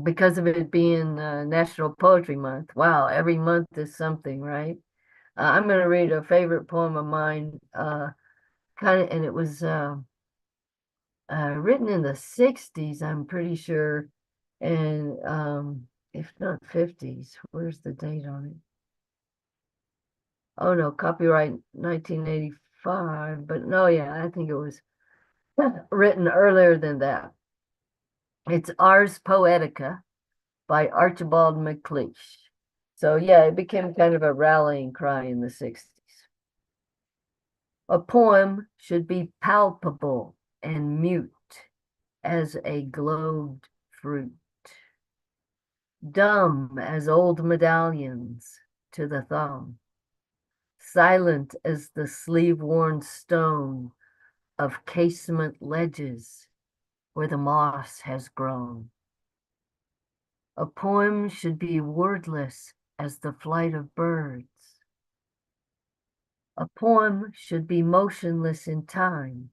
because of it being National Poetry Month. Wow, every month is something, right? I'm going to read a favorite poem of mine, and it was written in the 60s, I'm pretty sure, and if not 50s, where's the date on it? Oh no, copyright 1985, but no, yeah, I think it was written earlier than that. It's Ars Poetica by Archibald MacLeish. So yeah, it became kind of a rallying cry in the 60s. A poem should be palpable and mute as a globed fruit, dumb as old medallions to the thumb, silent as the sleeve-worn stone of casement ledges where the moss has grown. A poem should be wordless as the flight of birds. A poem should be motionless in time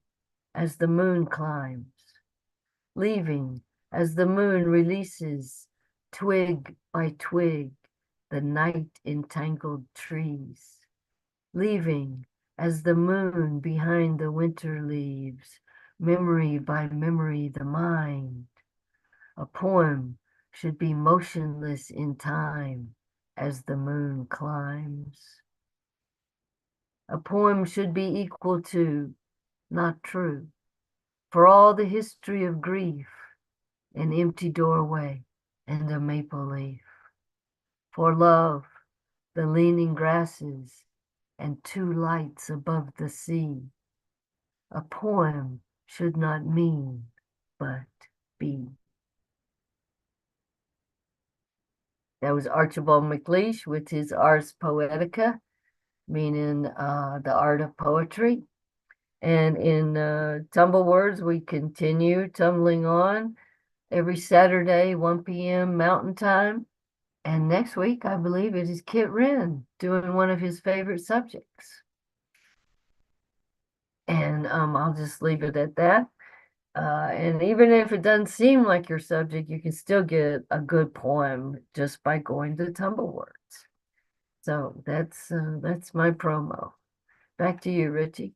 as the moon climbs, leaving as the moon releases twig by twig the night entangled trees, leaving as the moon behind the winter leaves, memory by memory the mind. A poem should be motionless in time as the moon climbs. A poem should be equal to, not true, for all the history of grief, an empty doorway and a maple leaf. For love, the leaning grasses and two lights above the sea. A poem should not mean, but be. That was Archibald MacLeish with his Ars Poetica, meaning the art of poetry. And in Tumble Words, we continue tumbling on every Saturday, 1 p.m. Mountain Time. And next week, I believe it is Kit Wren doing one of his favorite subjects. And I'll just leave it at that. And even if it doesn't seem like your subject, you can still get a good poem just by going to Tumble Words. So that's my promo. Back to you, Richie.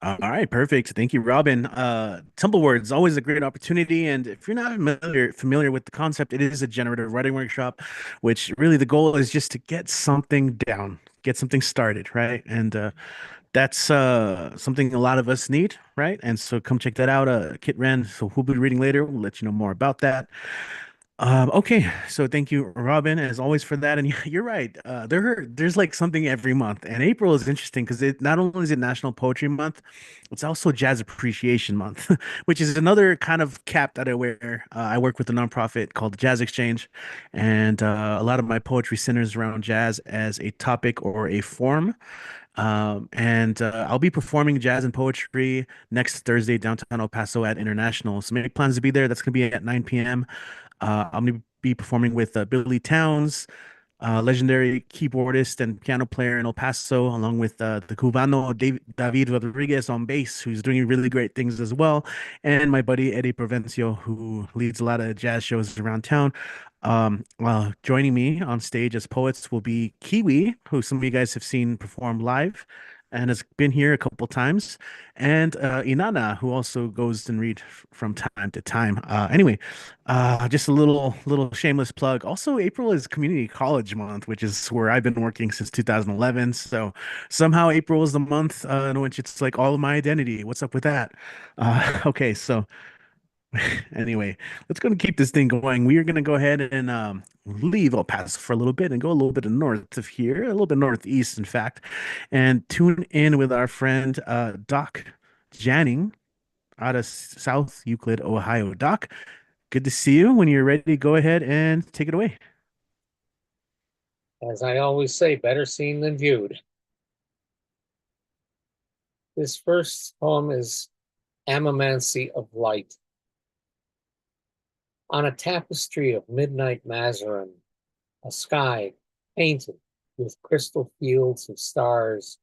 All right, perfect. Thank you, Robin. Tumblewords, always a great opportunity. And if you're not familiar with the concept, it is a generative writing workshop, which really the goal is just to get something down, get something started, right? And that's something a lot of us need, right? And so come check that out. Kit Ren, so who'll be reading later, we'll let you know more about that. Okay, so thank you, Robin, as always for that. And you're right. There's like something every month, and April is interesting because it not only is it National Poetry Month, it's also Jazz Appreciation Month, which is another kind of cap that I wear. I work with a nonprofit called the Jazz Exchange, and a lot of my poetry centers around jazz as a topic or a form. And I'll be performing jazz and poetry next Thursday downtown El Paso at International. So make plans to be there. That's going to be at 9 p.m. I'm going to be performing with Billy Towns, legendary keyboardist and piano player in El Paso, along with the Cubano David Rodriguez on bass, who's doing really great things as well, and my buddy Eddie Provencio, who leads a lot of jazz shows around town. Joining me on stage as poets will be Kiwi, who some of you guys have seen perform live and has been here a couple times, and Inanna, who also goes and read from time to time. Just a little shameless plug. Also, April is Community College Month, which is where I've been working since 2011. So somehow April is the month in which it's like all of my identity. What's up with that? Okay, so anyway, let's go and keep this thing going. We are going to go ahead and leave El Paso for a little bit and go a little bit north of here, a little bit northeast, in fact, and tune in with our friend Doc Janning out of South Euclid, Ohio. Doc, good to see you. When you're ready, go ahead and take it away. As I always say, better seen than viewed. This first poem is Amamancy of Light. On a tapestry of midnight Mazarin, a sky painted with crystal fields of stars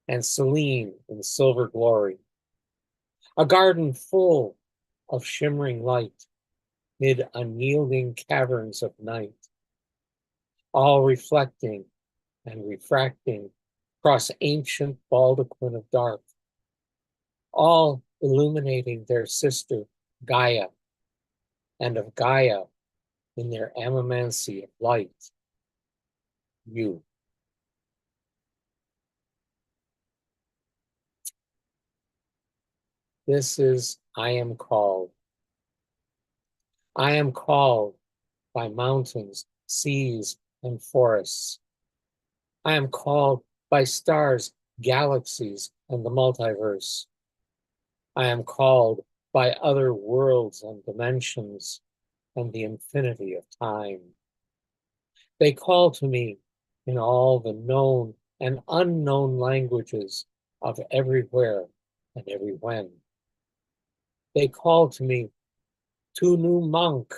and Selene in silver glory. A garden full of shimmering light mid unyielding caverns of night, all reflecting and refracting across ancient baldaquin of dark, all illuminating their sister Gaia, and of Gaia in their amamancy of light, you. This is I Am Called. I am called by mountains, seas, and forests. I am called by stars, galaxies, and the multiverse. I am called by other worlds and dimensions and the infinity of time. They call to me in all the known and unknown languages of everywhere and every when. They call to me, "Tu nu monk,"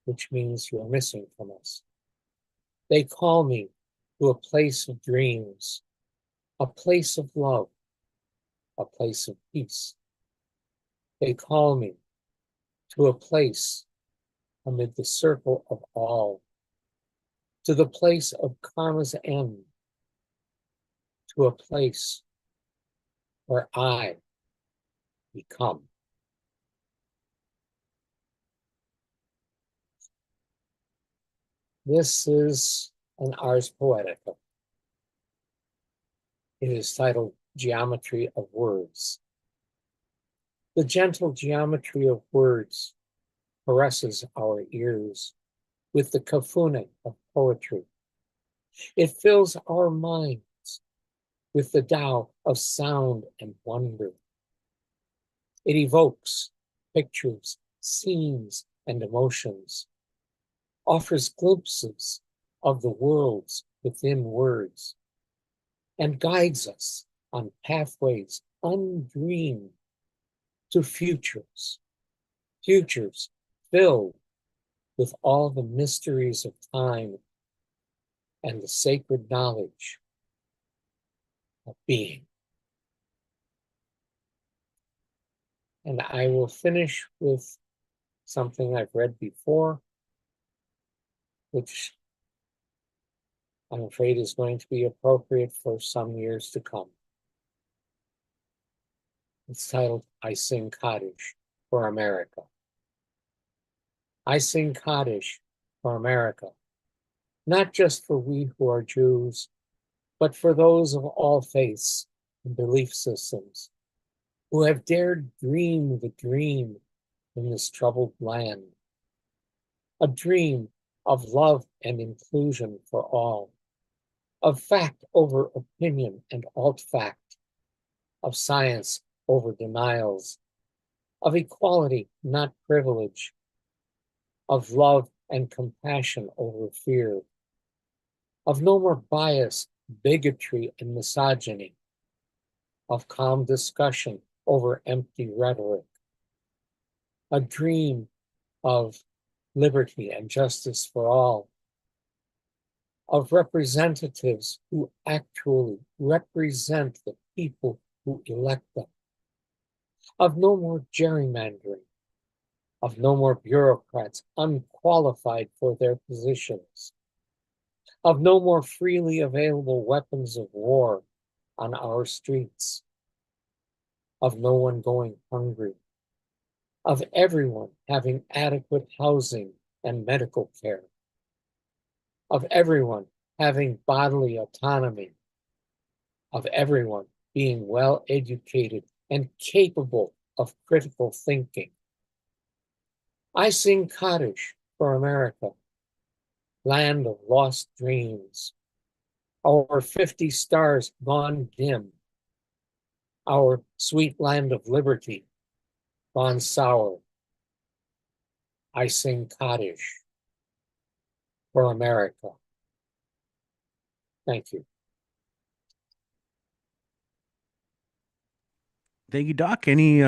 which means you're missing from us. They call me to a place of dreams, a place of love, a place of peace. They call me to a place amid the circle of all, to the place of karma's end, to a place where I become. This is an Ars Poetica. It is titled Geometry of Words. The gentle geometry of words caresses our ears with the kafune of poetry. It fills our minds with the Tao of sound and wonder. It evokes pictures, scenes, and emotions, offers glimpses of the worlds within words, and guides us on pathways undreamed to futures, futures filled with all the mysteries of time and the sacred knowledge of being. And I will finish with something I've read before, which I'm afraid is going to be appropriate for some years to come. It's titled, I Sing Kaddish for America. I sing Kaddish for America, not just for we who are Jews, but for those of all faiths and belief systems who have dared dream the dream in this troubled land, a dream of love and inclusion for all, of fact over opinion and alt-fact, of science over denials, of equality, not privilege, of love and compassion over fear, of no more bias, bigotry, and misogyny, of calm discussion over empty rhetoric, a dream of liberty and justice for all, of representatives who actually represent the people who elect them, of no more gerrymandering, of no more bureaucrats unqualified for their positions, of no more freely available weapons of war on our streets, of no one going hungry, of everyone having adequate housing and medical care, of everyone having bodily autonomy, of everyone being well educated and capable of critical thinking. I sing Kaddish for America, land of lost dreams, our 50 stars gone dim, our sweet land of liberty gone sour. I sing Kaddish for America. Thank you. Thank you, Doc. Any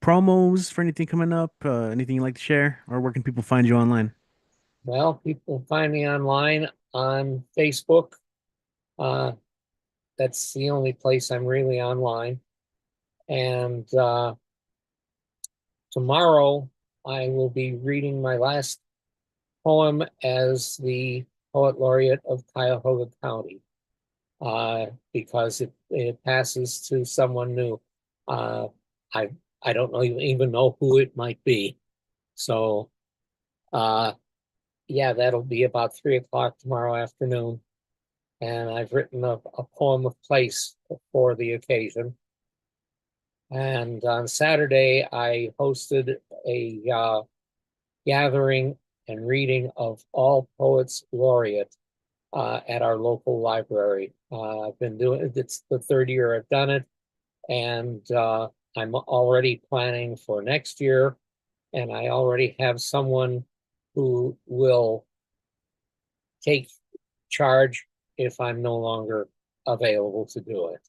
promos for anything coming up? Anything you'd like to share? Or where can people find you online? Well, people find me online on Facebook. That's the only place I'm really online. And tomorrow I will be reading my last poem as the Poet Laureate of Cuyahoga County, because it passes to someone new. I don't know, even know who it might be. So yeah, that'll be about 3 o'clock tomorrow afternoon. And I've written a poem of place for the occasion. And on Saturday, I hosted a gathering and reading of all poets laureate at our local library. I've been doing it's the third year I've done it, and I'm already planning for next year, and I already have someone who will take charge if I'm no longer available to do it.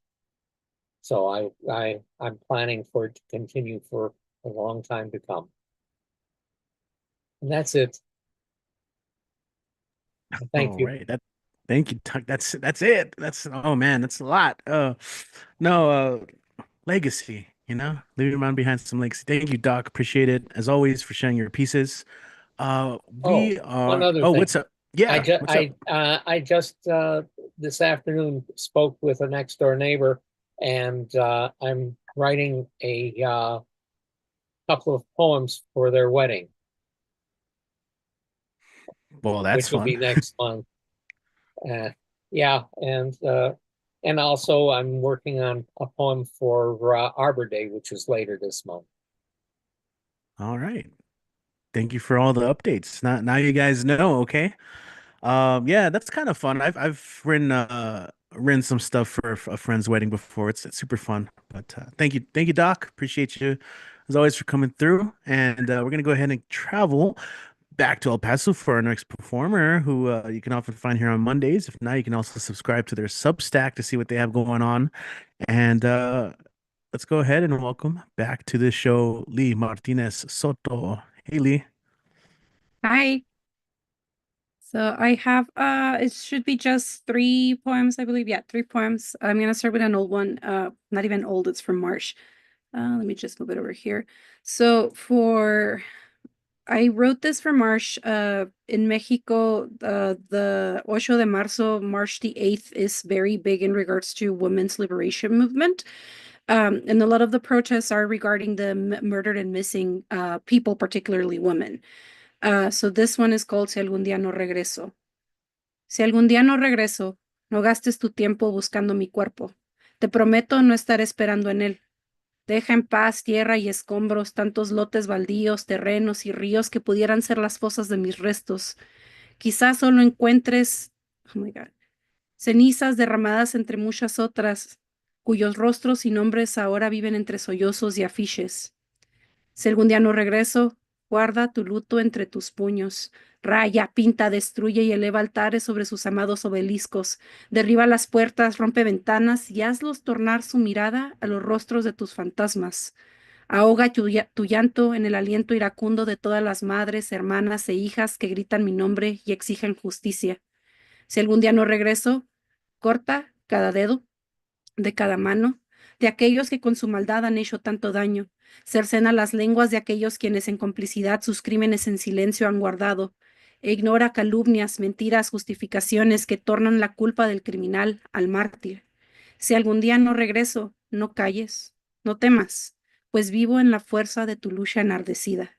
So I'm planning for it to continue for a long time to come. And that's it. Thank All you. right. Thank you, Tuck. That's it. Oh man, that's a lot. No, legacy, leaving around behind some legacy. Thank you, Doc. Appreciate it as always for sharing your pieces. Oh, We one are. other Oh, thing. what's up? Yeah, what's up? I just this afternoon spoke with a next door neighbor, and I'm writing a couple of poems for their wedding, Well, that's which will be fun. next month. Uh, yeah, and also I'm working on a poem for Arbor Day, which is later this month. All right. Thank you for all the updates. Now you guys know, okay? Yeah, that's kind of fun. I've written some stuff for a friend's wedding before. It's super fun. But thank you, Doc. Appreciate you as always for coming through. And we're gonna go ahead and travel back to El Paso for our next performer, who you can often find here on Mondays. If not, you can also subscribe to their Substack to see what they have going on. And let's go ahead and welcome back to the show, Lee Martinez Soto. Hey, Lee. Hi. So I have it should be just three poems, I believe. Yeah, three poems. I'm gonna start with an old one. Not even old, it's from March. Let me just move it over here. So I wrote this for March. In Mexico, the 8 de Marzo, March the 8th, is very big in regards to women's liberation movement. And a lot of the protests are regarding the murdered and missing people, particularly women. So this one is called Si algún día no regreso. Si algún día no regreso, no gastes tu tiempo buscando mi cuerpo. Te prometo no estar esperando en él. Deja en paz tierra y escombros, tantos lotes baldíos, terrenos y ríos que pudieran ser las fosas de mis restos. Quizás solo encuentres, oh my God, cenizas derramadas entre muchas otras, cuyos rostros y nombres ahora viven entre sollozos y afiches. Si algún día no regreso, guarda tu luto entre tus puños. Raya, pinta, destruye y eleva altares sobre sus amados obeliscos. Derriba las puertas, rompe ventanas y hazlos tornar su mirada a los rostros de tus fantasmas. Ahoga tu llanto en el aliento iracundo de todas las madres, hermanas e hijas que gritan mi nombre y exigen justicia. Si algún día no regreso, corta cada dedo de cada mano, de aquellos que con su maldad han hecho tanto daño. Cercena las lenguas de aquellos quienes en complicidad sus crímenes en silencio han guardado. E ignora calumnias, mentiras, justificaciones que tornan la culpa del criminal al mártir. Si algún día no regreso, no calles, no temas, pues vivo en la fuerza de tu lucha enardecida.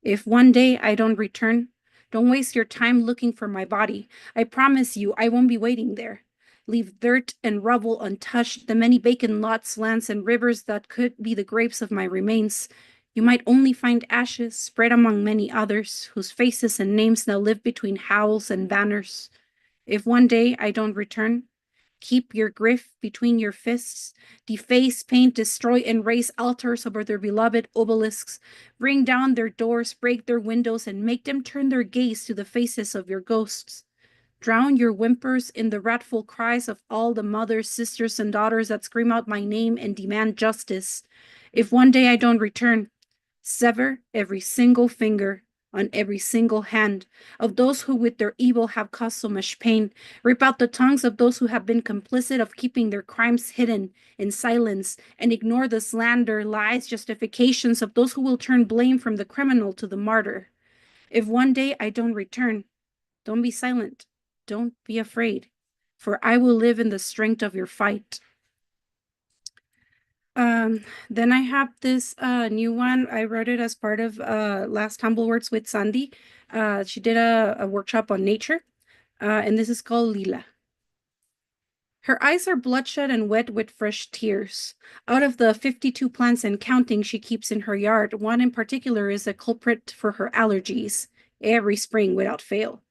If one day I don't return, don't waste your time looking for my body. I promise you I won't be waiting there. Leave dirt and rubble untouched, the many vacant lots, lands, and rivers that could be the graves of my remains. You might only find ashes spread among many others, whose faces and names now live between howls and banners. If one day I don't return, keep your grief between your fists, deface, paint, destroy, and raise altars over their beloved obelisks, bring down their doors, break their windows, and make them turn their gaze to the faces of your ghosts. Drown your whimpers in the wrathful cries of all the mothers, sisters, and daughters that scream out my name and demand justice. If one day I don't return, sever every single finger on every single hand of those who with their evil have caused so much pain. Rip out the tongues of those who have been complicit of keeping their crimes hidden in silence, and ignore the slander, lies, justifications of those who will turn blame from the criminal to the martyr. If one day I don't return, don't be silent. Don't be afraid, for I will live in the strength of your fight. Then I have this new one. I wrote it as part of Last Humble Words with Sandy. She did a workshop on nature, and this is called Lila. Her eyes are bloodshot and wet with fresh tears. Out of the 52 plants and counting she keeps in her yard, one in particular is a culprit for her allergies, every spring without fail.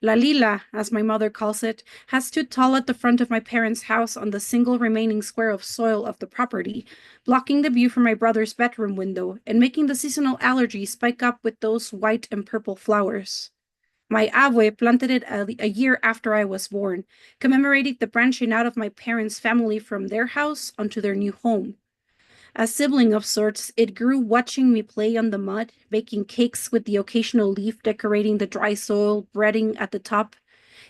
La Lila, as my mother calls it, has stood tall at the front of my parents' house on the single remaining square of soil of the property, blocking the view from my brother's bedroom window and making the seasonal allergies spike up with those white and purple flowers. My abue planted it a year after I was born, commemorating the branching out of my parents' family from their house onto their new home. A sibling of sorts, it grew watching me play on the mud, baking cakes with the occasional leaf decorating the dry soil, breading at the top.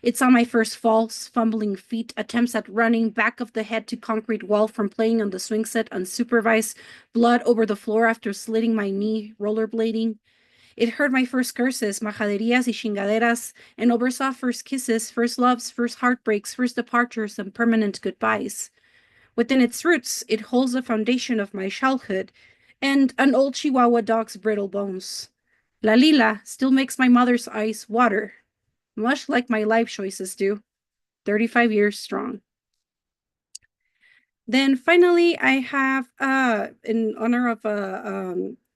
It saw my first falls, fumbling feet, attempts at running back of the head to concrete wall from playing on the swing set unsupervised, blood over the floor after slitting my knee, rollerblading. It heard my first curses, majaderías y chingaderas, and oversaw first kisses, first loves, first heartbreaks, first departures, and permanent goodbyes. Within its roots, it holds the foundation of my childhood and an old Chihuahua dog's brittle bones. La Lila still makes my mother's eyes water, much like my life choices do, 35 years strong. Then finally, I have, in honor of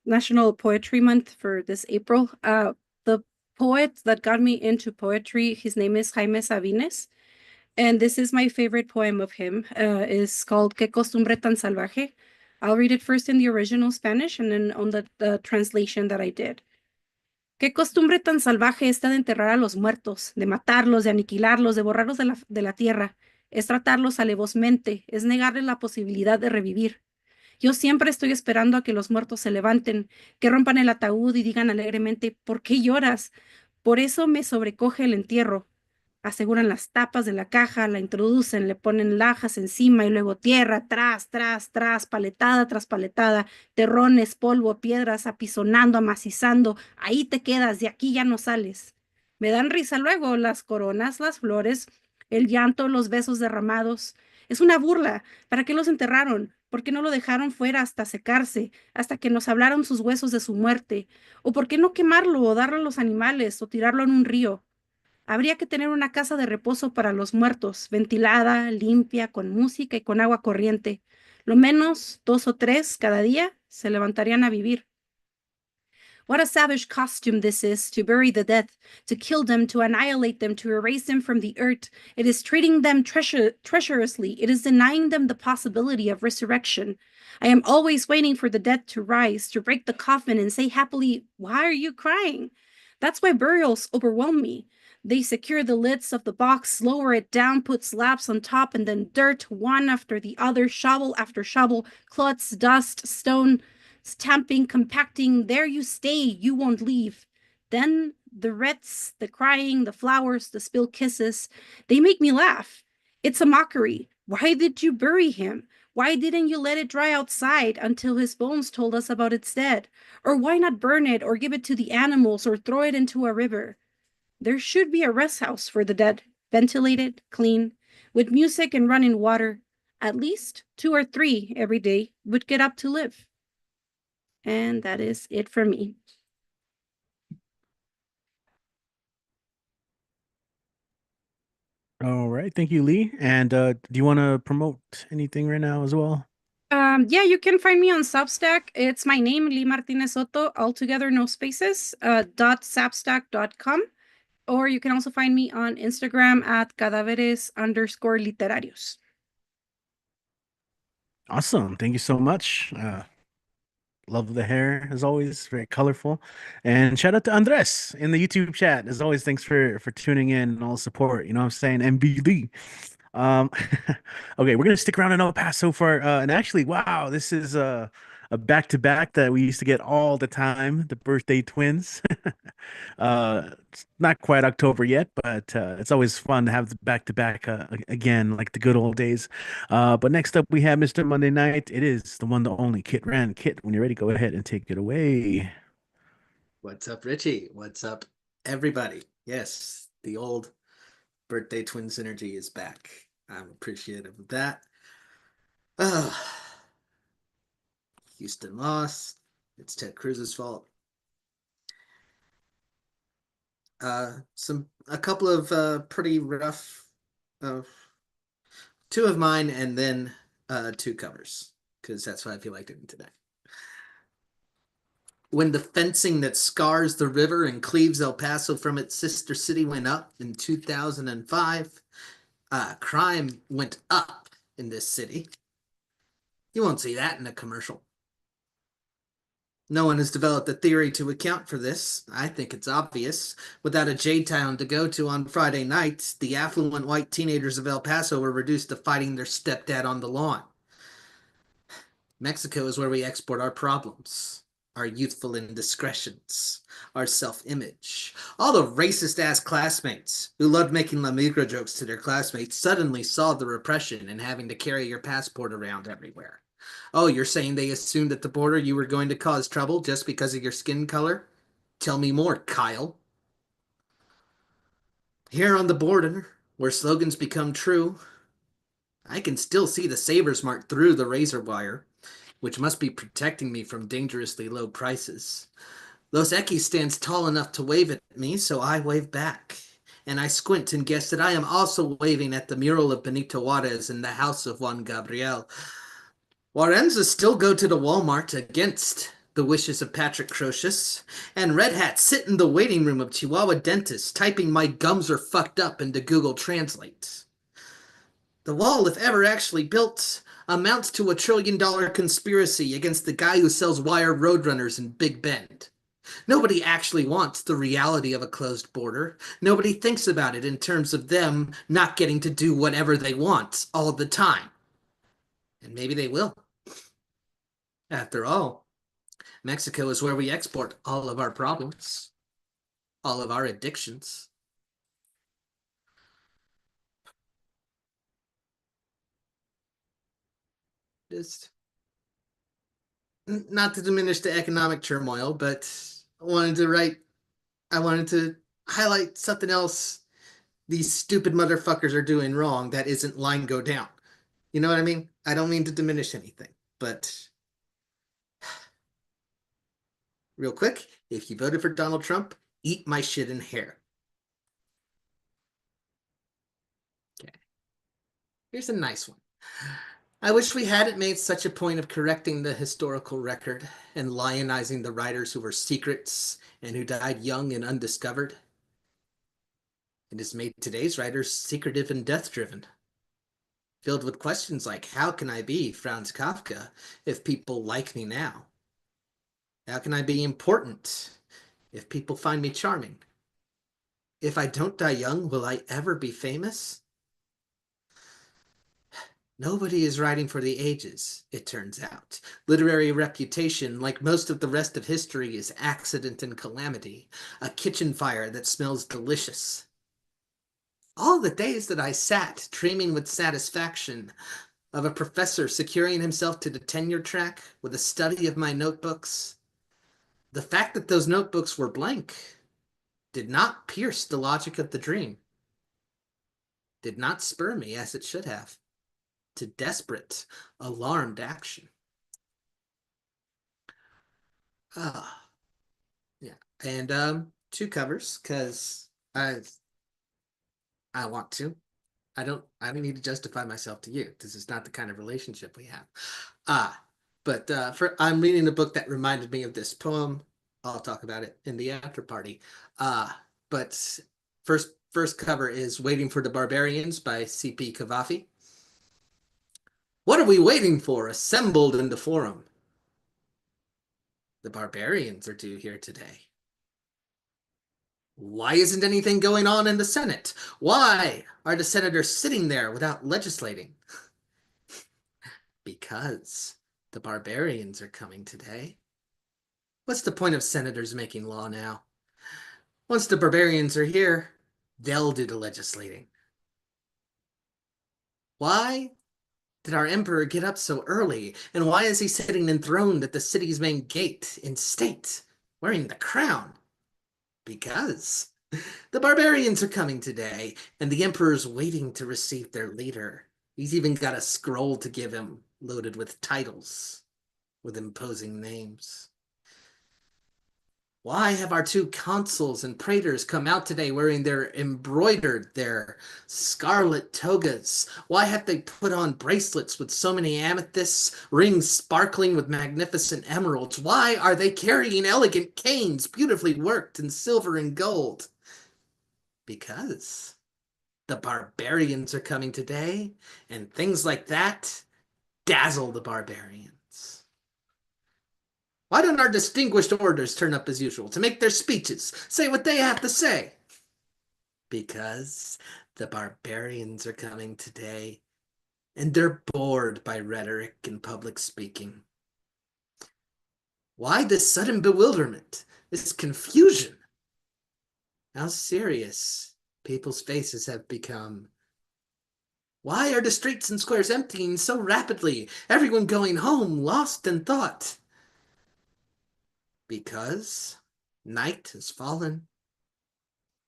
National Poetry Month for this April, the poet that got me into poetry, his name is Jaime Sabines. And this is my favorite poem of him. It's called Qué costumbre tan salvaje. I'll read it first in the original Spanish and then on the translation that I did. Qué costumbre tan salvaje esta de enterrar a los muertos, de matarlos, de aniquilarlos, de borrarlos de la tierra. Es tratarlos alevosmente, es negarles la posibilidad de revivir. Yo siempre estoy esperando a que los muertos se levanten, que rompan el ataúd y digan alegremente, ¿por qué lloras? Por eso me sobrecoge el entierro. Aseguran las tapas de la caja, la introducen, le ponen lajas encima y luego tierra, tras, paletada tras paletada, terrones, polvo, piedras, apisonando, amacizando. Ahí te quedas, de aquí ya no sales. Me dan risa luego las coronas, las flores, el llanto, los besos derramados. Es una burla. ¿Para qué los enterraron? ¿Por qué no lo dejaron fuera hasta secarse, hasta que nos hablaron sus huesos de su muerte? ¿O por qué no quemarlo o darlo a los animales o tirarlo en un río? Habría que tener una casa de reposo para los muertos, ventilada, limpia, con música y con agua corriente. Lo menos 2 o 3 cada día se levantarían a vivir. What a savage costume this is, to bury the dead, to kill them, to annihilate them, to erase them from the earth. It is treating them treacherously. It is denying them the possibility of resurrection. I am always waiting for the dead to rise, to break the coffin and say happily, "Why are you crying?" That's why burials overwhelm me. They secure the lids of the box, lower it down, put slabs on top, and then dirt, one after the other, shovel after shovel, clods, dust, stone, stamping, compacting. There you stay, you won't leave. Then the wreaths, the crying, the flowers, the spilled kisses, they make me laugh. It's a mockery. Why did you bury him? Why didn't you let it dry outside until his bones told us about its dead? Or why not burn it or give it to the animals or throw it into a river? There should be a rest house for the dead, ventilated, clean, with music and running water. At least 2 or 3 every day would get up to live. And that is it for me. All right. Thank you, Lee. And do you want to promote anything right now as well? Yeah, you can find me on Substack. It's my name, Lee Martinez Soto, all together, no spaces, .substack.com. Or you can also find me on Instagram at cadáveres_literarios. Awesome. Thank you so much. Love the hair as always, very colorful. And shout out to Andres in the YouTube chat. As always, thanks for tuning in and all the support. You know what I'm saying? MBD. Um, okay, we're gonna stick around in El Paso for and actually, wow, this is a back-to-back that we used to get all the time, the birthday twins. It's not quite October yet, but it's always fun to have the back-to-back again, like the good old days. But next up we have Mr. Monday Night. It is the one, the only Kit Ran. Kit, when you're ready, go ahead and take it away. What's up, Richie? What's up, everybody? Yes, the old birthday twin synergy is back. I'm appreciative of that. Houston lost. It's Ted Cruz's fault. A couple of pretty rough two of mine, and then two covers, because that's what I feel like doing today. When the fencing that scars the river and cleaves El Paso from its sister city went up in 2005, crime went up in this city. You won't see that in a commercial. No one has developed a theory to account for this. I think it's obvious. Without a J-Town to go to on Friday nights, the affluent white teenagers of El Paso were reduced to fighting their stepdad on the lawn. Mexico is where we export our problems, our youthful indiscretions, our self-image. All the racist-ass classmates who loved making La Migra jokes to their classmates suddenly saw the repression in having to carry your passport around everywhere. Oh, you're saying they assumed at the border you were going to cause trouble just because of your skin color? Tell me more, Kyle. Here on the border, where slogans become true, I can still see the sabers marked through the razor wire, which must be protecting me from dangerously low prices. Los Equis stands tall enough to wave at me, so I wave back. And I squint and guess that I am also waving at the mural of Benito Juarez in the house of Juan Gabriel. Warrensas still go to the Walmart against the wishes of Patrick Crocius, and Red Hats sit in the waiting room of Chihuahua dentists typing "my gums are fucked up" into Google Translate. The wall, if ever actually built, amounts to $1 trillion conspiracy against the guy who sells wire roadrunners in Big Bend. Nobody actually wants the reality of a closed border. Nobody thinks about it in terms of them not getting to do whatever they want all the time. And maybe they will. After all, Mexico is where we export all of our problems, all of our addictions. Just not to diminish the economic turmoil, but I wanted to highlight something else these stupid motherfuckers are doing wrong that isn't line go down. You know what I mean? I don't mean to diminish anything, but real quick, if you voted for Donald Trump, eat my shit in hair. Okay. Here's a nice one. I wish we hadn't made such a point of correcting the historical record and lionizing the writers who were secrets and who died young and undiscovered. It has made today's writers secretive and death-driven, filled with questions like, how can I be Franz Kafka if people like me now? How can I be important if people find me charming? If I don't die young, will I ever be famous? Nobody is writing for the ages, it turns out. Literary reputation, like most of the rest of history, is accident and calamity, a kitchen fire that smells delicious. All the days that I sat, dreaming with satisfaction of a professor securing himself to the tenure track with a study of my notebooks, the fact that those notebooks were blank did not pierce the logic of the dream, did not spur me, as it should have, to desperate, alarmed action. Yeah, and two covers because I want to. I don't need to justify myself to you. This is not the kind of relationship we have. But I'm reading a book that reminded me of this poem. I'll talk about it in the after party. But first cover is "Waiting for the Barbarians" by C.P. Cavafy. What are we waiting for, assembled in the forum? The barbarians are due here today. Why isn't anything going on in the Senate? Why are the senators sitting there without legislating? Because the barbarians are coming today. What's the point of senators making law now? Once the barbarians are here, they'll do the legislating. Why did our emperor get up so early? And why is he sitting enthroned at the city's main gate in state, wearing the crown? Because the barbarians are coming today, and the emperor's waiting to receive their leader. He's even got a scroll to give him, loaded with titles, with imposing names. Why have our two consuls and praetors come out today wearing their scarlet togas? Why have they put on bracelets with so many amethysts, rings sparkling with magnificent emeralds? Why are they carrying elegant canes beautifully worked in silver and gold? Because the barbarians are coming today, and things like that dazzle the barbarians. Why don't our distinguished orators turn up as usual to make their speeches, say what they have to say? Because the barbarians are coming today, and they're bored by rhetoric and public speaking. Why this sudden bewilderment, this confusion? How serious people's faces have become. Why are the streets and squares emptying so rapidly? Everyone going home, lost in thought. Because night has fallen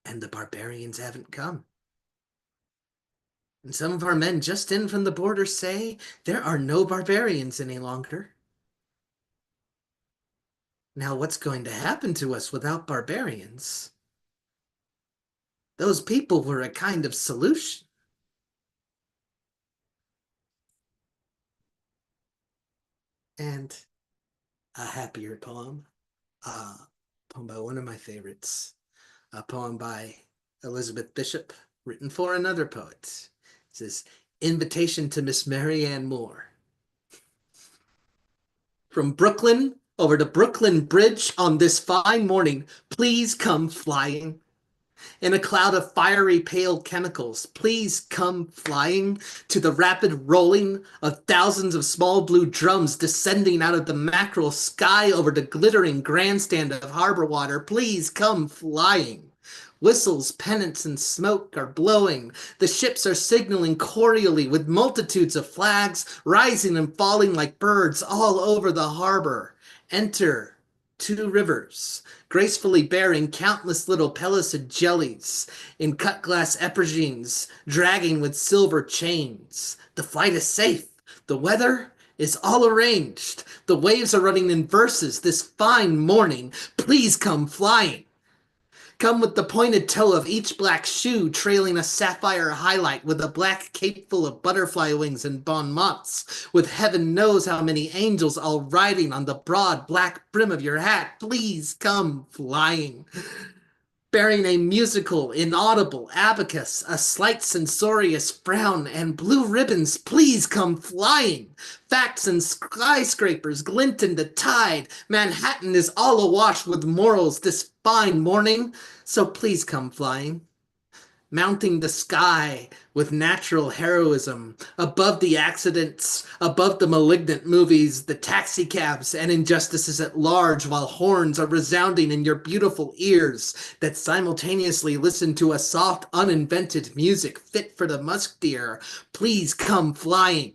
and the barbarians haven't come. And some of our men just in from the border say there are no barbarians any longer. Now what's going to happen to us without barbarians? Those people were a kind of solution. And a happier poem. Poem by one of my favorites. A poem by Elizabeth Bishop, written for another poet. It says, Invitation to Miss Mary Ann Moore. From Brooklyn over to Brooklyn Bridge on this fine morning, please come flying. In a cloud of fiery pale chemicals, please come flying to the rapid rolling of thousands of small blue drums descending out of the mackerel sky over the glittering grandstand of harbor water. Please come flying. Whistles, pennants, and smoke are blowing. The ships are signaling cordially with multitudes of flags rising and falling like birds all over the harbor. Enter two rivers, gracefully bearing countless little pellucid jellies in cut glass epergnes, dragging with silver chains. The flight is safe. The weather is all arranged. The waves are running in verses this fine morning. Please come flying. Come with the pointed toe of each black shoe trailing a sapphire highlight with a black cape full of butterfly wings and bon mots, with heaven knows how many angels all riding on the broad black brim of your hat. Please come flying. Bearing a musical, inaudible abacus, a slight censorious frown, and blue ribbons, please come flying. Facts and skyscrapers glint in the tide. Manhattan is all awash with morals this fine morning, so please come flying. Mounting the sky with natural heroism, above the accidents, above the malignant movies, the taxicabs, and injustices at large, while horns are resounding in your beautiful ears that simultaneously listen to a soft, uninvented music fit for the musk deer. Please come flying.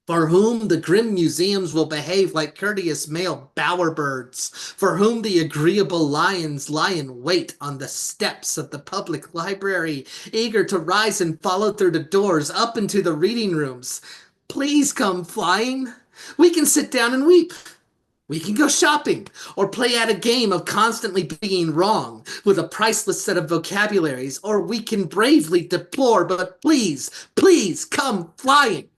For whom the grim museums will behave like courteous male bowerbirds, for whom the agreeable lions lie in wait on the steps of the public library, eager to rise and follow through the doors up into the reading rooms. Please come flying. We can sit down and weep. We can go shopping or play at a game of constantly being wrong with a priceless set of vocabularies, or we can bravely deplore, but please, please come flying.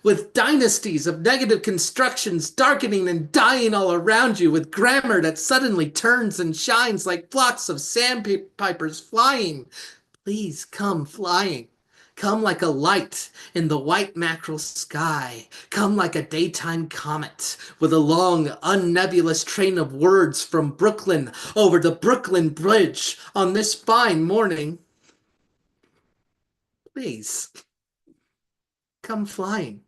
With dynasties of negative constructions darkening and dying all around you, with grammar that suddenly turns and shines like flocks of sandpipers flying. Please come flying. Come like a light in the white mackerel sky. Come like a daytime comet with a long, unnebulous train of words from Brooklyn over the Brooklyn Bridge on this fine morning. Please, come flying.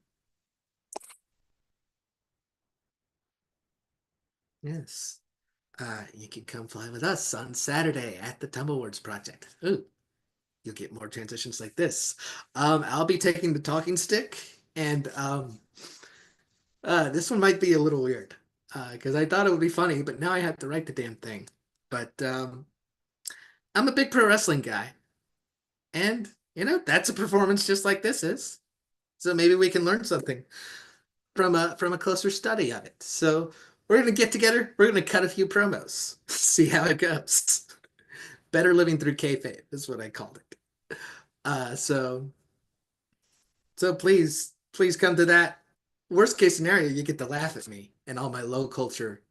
Yes. You can come fly with us on Saturday at the Tumblewords Project. Ooh, you'll get more transitions like this. I'll be taking the talking stick, and this one might be a little weird because I thought it would be funny, but now I have to write the damn thing. But I'm a big pro wrestling guy, and that's a performance just like this is. So maybe we can learn something from a closer study of it. So We're gonna get together. We're gonna cut a few promos. See how it goes. Better living through kayfabe is what I called it. So please come to that. Worst case scenario, you get to laugh at me and all my low culture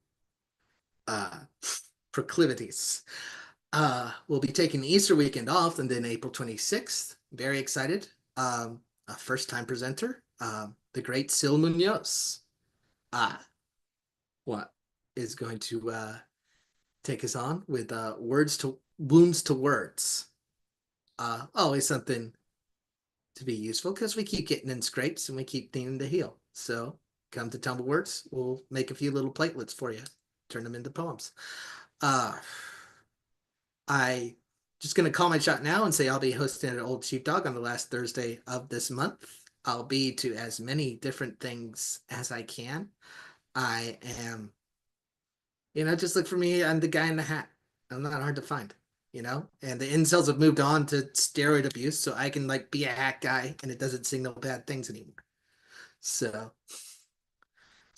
proclivities. We'll be taking Easter weekend off, and then April 26th. Very excited. A first-time presenter, the great Sil Munoz. What is going to take us on with wounds to words. Always something to be useful because we keep getting in scrapes and we keep needing to heal. So come to Tumblewords. We'll make a few little platelets for you, turn them into poems. I just going to call my shot now and say I'll be hosting at Old Sheepdog on the last Thursday of this month. I'll be to as many different things as I can. I am, just look for me. I'm the guy in the hat. I'm not hard to find, and the incels have moved on to steroid abuse, so I can be a hat guy and it doesn't signal bad things anymore. So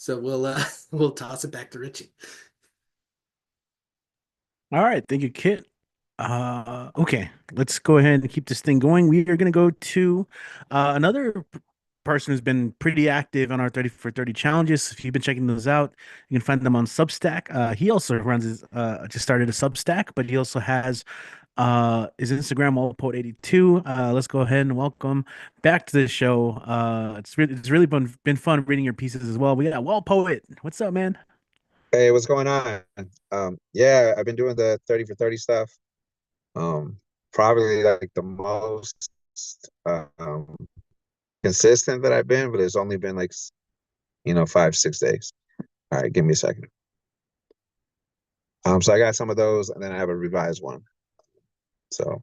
we'll toss it back to Richie. All right, thank you, Kit. Okay, let's go ahead and keep this thing going. We are going to go to another person who's been pretty active on our 30 for 30 challenges. If you've been checking those out, you can find them on Substack. He also runs just started a Substack, but he also has his Instagram, wallpoet82. Let's go ahead and welcome back to the show. It's really been fun reading your pieces as well. We got Wall Poet. What's up, man? Hey, what's going on? Yeah, I've been doing the 30 for 30 stuff. Probably the most consistent that I've been, but it's only been 5-6 days. All right, give me a second. So I got some of those, and then I have a revised one. So,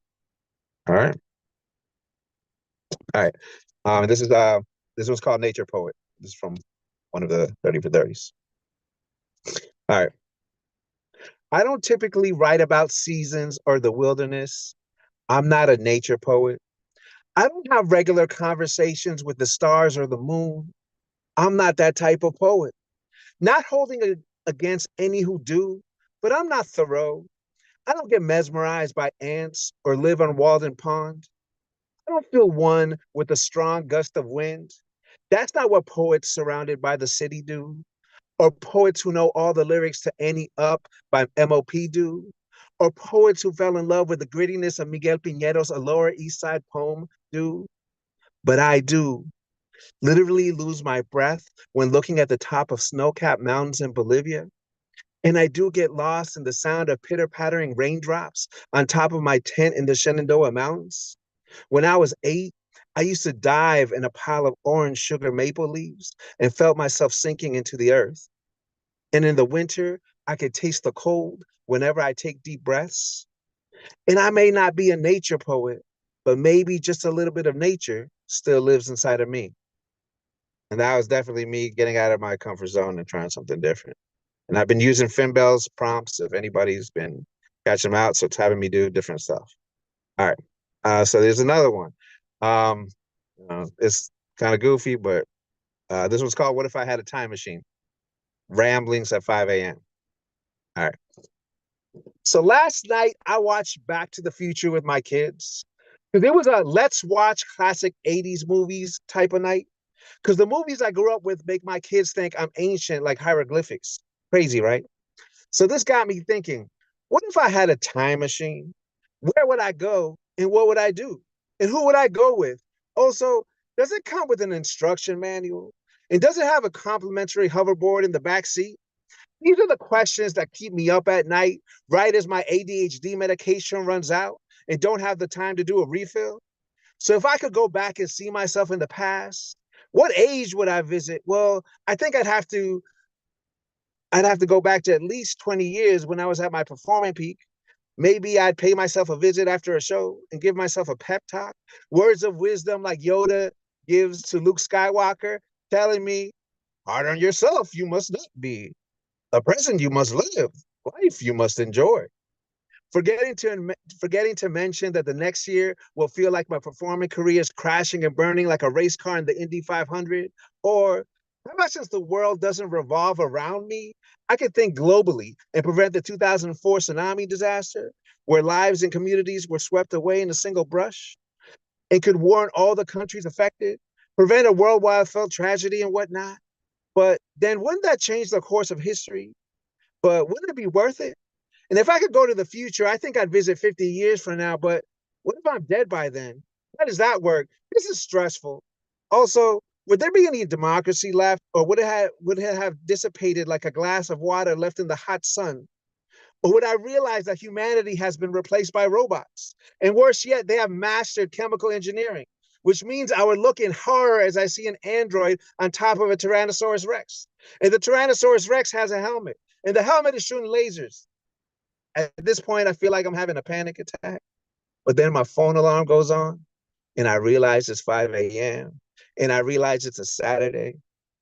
all right. This one's called Nature Poet. This is from one of the 30 for 30s. All right. I don't typically write about seasons or the wilderness. I'm not a nature poet. I don't have regular conversations with the stars or the moon. I'm not that type of poet. Not holding it against any who do, but I'm not Thoreau. I don't get mesmerized by ants or live on Walden Pond. I don't feel one with a strong gust of wind. That's not what poets surrounded by the city do, or poets who know all the lyrics to Annie Up by M.O.P. do, or poets who fell in love with the grittiness of Miguel Piñero's A Lower East Side poem do. But I do literally lose my breath when looking at the top of snow-capped mountains in Bolivia. And I do get lost in the sound of pitter-pattering raindrops on top of my tent in the Shenandoah Mountains. When I was 8, I used to dive in a pile of orange sugar maple leaves and felt myself sinking into the earth. And in the winter, I could taste the cold whenever I take deep breaths. And I may not be a nature poet, but maybe just a little bit of nature still lives inside of me. And that was definitely me getting out of my comfort zone and trying something different. And I've been using Finbell's prompts if anybody's been catching them out. So it's having me do different stuff. All right. So there's another one. It's kind of goofy, but this one's called What If I Had a Time Machine? Ramblings at 5 a.m. All right. So last night I watched Back to the Future with my kids. Because it was a let's watch classic 80s movies type of night. Because the movies I grew up with make my kids think I'm ancient like hieroglyphics. Crazy, right? So this got me thinking, what if I had a time machine? Where would I go and what would I do? And who would I go with? Also, does it come with an instruction manual? And does it have a complimentary hoverboard in the back seat? These are the questions that keep me up at night, right as my ADHD medication runs out and don't have the time to do a refill. So if I could go back and see myself in the past, what age would I visit? Well, I think I'd have to go back to at least 20 years when I was at my performing peak. Maybe I'd pay myself a visit after a show and give myself a pep talk, words of wisdom like Yoda gives to Luke Skywalker, telling me, hard on yourself, you must not be. A present you must live, life you must enjoy. Forgetting to mention that the next year will feel like my performing career is crashing and burning like a race car in the Indy 500, or How about since the world doesn't revolve around me, I could think globally and prevent the 2004 tsunami disaster, where lives and communities were swept away in a single brush, and could warn all the countries affected, prevent a worldwide flood tragedy and whatnot. But then wouldn't that change the course of history? But wouldn't it be worth it? And if I could go to the future, I think I'd visit 50 years from now. But what if I'm dead by then? How does that work? This is stressful. Also, would there be any democracy left, or would it have dissipated like a glass of water left in the hot sun? Or would I realize that humanity has been replaced by robots? And worse yet, they have mastered chemical engineering, which means I would look in horror as I see an android on top of a Tyrannosaurus Rex. And the Tyrannosaurus Rex has a helmet, and the helmet is shooting lasers. At this point, I feel like I'm having a panic attack. But then my phone alarm goes on, and I realize it's 5 a.m. And I realize it's a Saturday.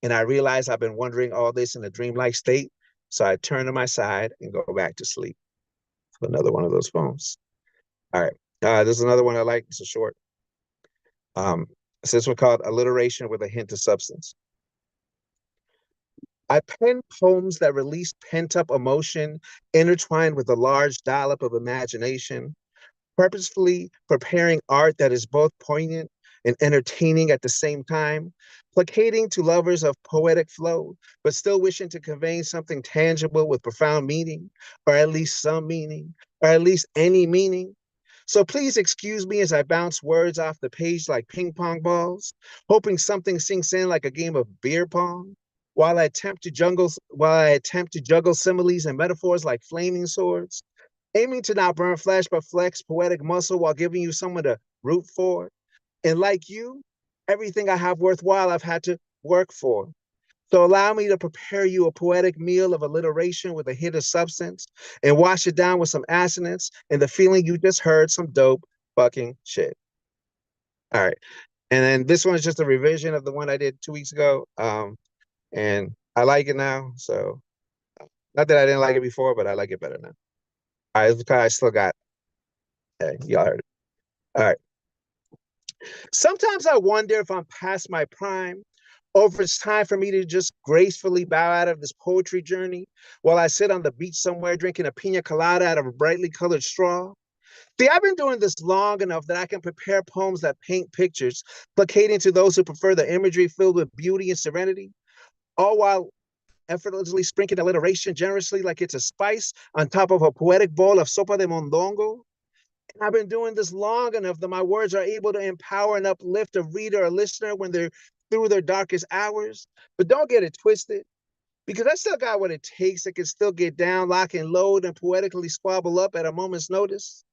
And I realize I've been wondering all this in a dreamlike state. So I turn to my side and go back to sleep. Another one of those phones. All right. There's another one I like. It's a short. This one called Alliteration with a Hint of Substance. I pen poems that release pent-up emotion, intertwined with a large dollop of imagination, purposefully preparing art that is both poignant and entertaining at the same time, placating to lovers of poetic flow, but still wishing to convey something tangible with profound meaning, or at least some meaning, or at least any meaning. So please excuse me as I bounce words off the page like ping pong balls, hoping something sinks in like a game of beer pong, while I attempt to juggle similes and metaphors like flaming swords, aiming to not burn flesh but flex poetic muscle while giving you someone to root for. And like you, everything I have worthwhile I've had to work for. So allow me to prepare you a poetic meal of alliteration with a hint of substance and wash it down with some assonance and the feeling you just heard some dope fucking shit. All right. And then this one is just a revision of the one I did 2 weeks ago. And I like it now. So not that I didn't like it before, but I like it better now. I still got, hey, y'all heard it. All right. Sometimes I wonder if I'm past my prime, or if it's time for me to just gracefully bow out of this poetry journey while I sit on the beach somewhere drinking a pina colada out of a brightly colored straw. See, I've been doing this long enough that I can prepare poems that paint pictures, placating to those who prefer the imagery filled with beauty and serenity, all while effortlessly sprinkling alliteration generously like it's a spice on top of a poetic bowl of sopa de mondongo. And I've been doing this long enough that my words are able to empower and uplift a reader or listener when they're through their darkest hours. But don't get it twisted, because I still got what it takes. I can still get down, lock and load, and poetically squabble up at a moment's notice.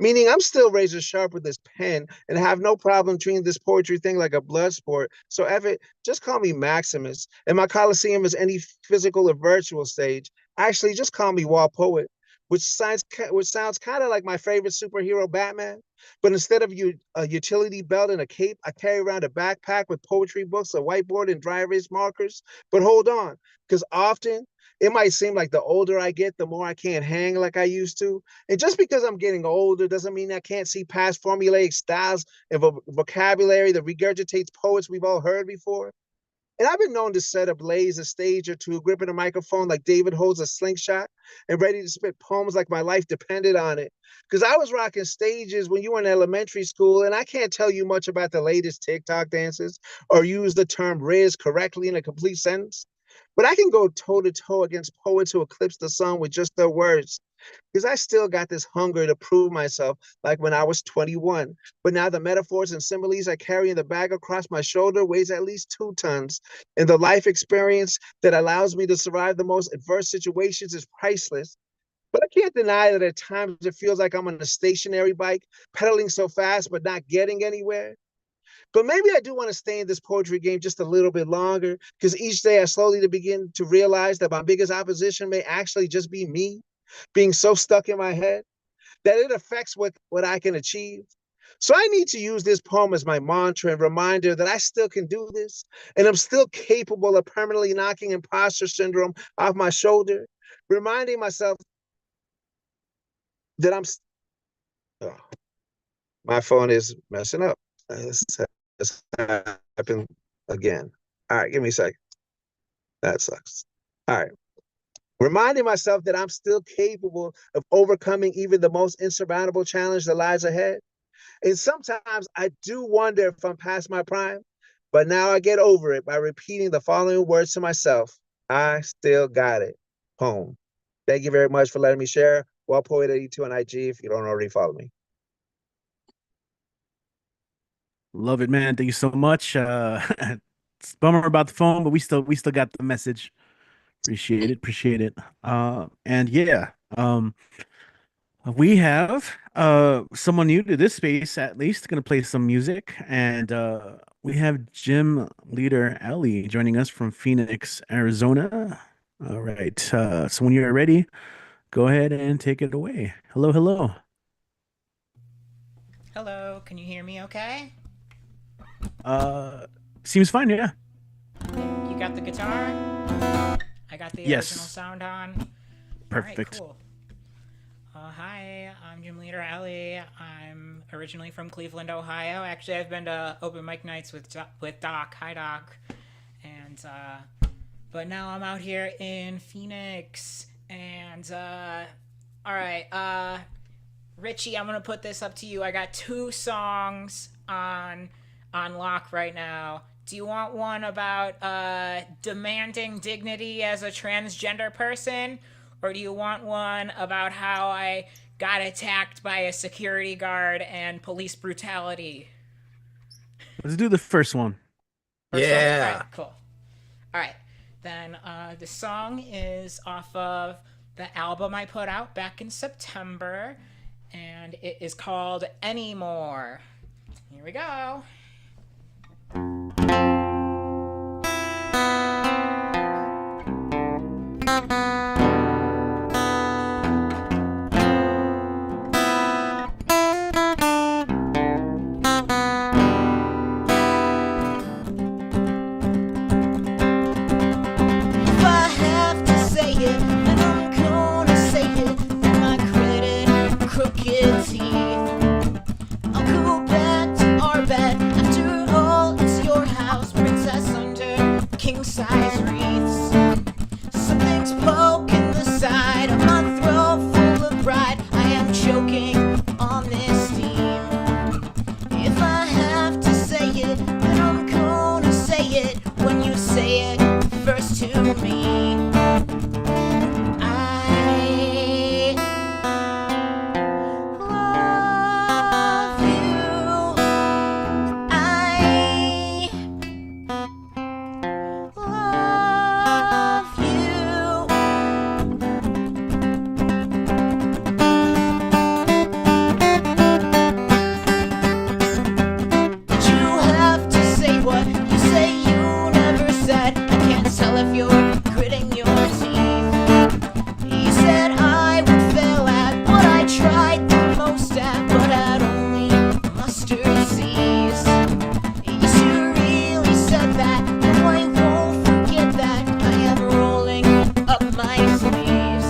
Meaning I'm still razor sharp with this pen and have no problem treating this poetry thing like a blood sport. So Everett, just call me Maximus. And my Coliseum is any physical or virtual stage. Actually, just call me Wall Poet, which sounds kind of like my favorite superhero, Batman. But instead of a utility belt and a cape, I carry around a backpack with poetry books, a whiteboard, and dry erase markers. But hold on, because often it might seem like the older I get, the more I can't hang like I used to. And just because I'm getting older doesn't mean I can't see past formulaic styles and vocabulary that regurgitates poets we've all heard before. And I've been known to set ablaze a stage or two, gripping a microphone like David holds a slingshot and ready to spit poems like my life depended on it. Because I was rocking stages when you were in elementary school, and I can't tell you much about the latest TikTok dances or use the term Riz correctly in a complete sentence. But I can go toe to toe against poets who eclipse the sun with just their words, because I still got this hunger to prove myself like when I was 21. But now the metaphors and similes I carry in the bag across my shoulder weighs at least 2 tons. And the life experience that allows me to survive the most adverse situations is priceless. But I can't deny that at times it feels like I'm on a stationary bike, pedaling so fast but not getting anywhere. But maybe I do want to stay in this poetry game just a little bit longer, because each day I slowly begin to realize that my biggest opposition may actually just be me, being so stuck in my head that it affects what I can achieve. So I need to use this poem as my mantra and reminder that I still can do this, and I'm still capable of permanently knocking imposter syndrome off my shoulder, reminding myself that oh, my phone is messing up. This happened again. All right, give me a sec. That sucks. All right. Reminding myself that I'm still capable of overcoming even the most insurmountable challenge that lies ahead. And sometimes I do wonder if I'm past my prime, but now I get over it by repeating the following words to myself. I still got it. Poem. Thank you very much for letting me share. WellPoet82 on IG if you don't already follow me. Love it, man. Thank you so much. It's a bummer about the phone, but we still got the message. Appreciate it. Appreciate it. And yeah, we have someone new to this space, at least, gonna play some music, and we have gym leader Ellie joining us from Phoenix, Arizona. All right. So when you're ready, go ahead and take it away. Hello, hello. Hello, can you hear me okay? Seems fine, yeah. You got the guitar? I got the Yes. original sound on. Perfect. All right, cool. Hi, I'm gym leader Ellie. I'm originally from Cleveland, Ohio. Actually, I've been to open mic nights with Doc. Hi, Doc. And but now I'm out here in Phoenix. And all right, Richie, I'm gonna put this up to you. I got 2 songs on lock right now. Do you want one about demanding dignity as a transgender person? Or do you want one about how I got attacked by a security guard and police brutality? Let's do the first one. First one? Yeah. All right, cool. All right. Then the song is off of the album I put out back in September, and it is called Anymore. Here we go. King-size wreaths. Something's poking the side of my throat full of pride. I am choking on this steam. If I have to say it, then I'm gonna say it when you say it first to me. I love you. I love you. But you have to say what you say you never said. I can't tell if you're gritting your teeth. You said I would fail at what I tried the most at, but at only mustard seeds. Yes, you really said that. No, I won't forget that. I am rolling up my sleeves,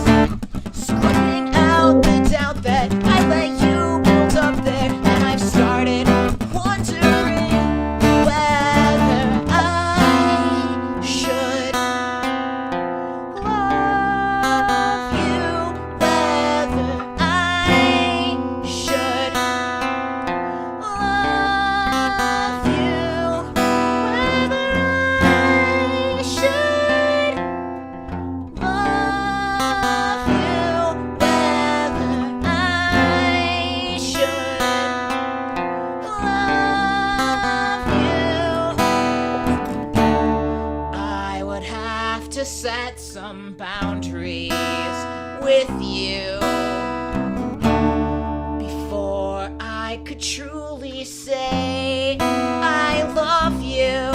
scrubbing out the doubt that I let you build up there, and I've started wondering whether I should love you, whether I should love you, whether I should love you, whether I should love you. I would have to set some boundaries with you before I could truly say I love you.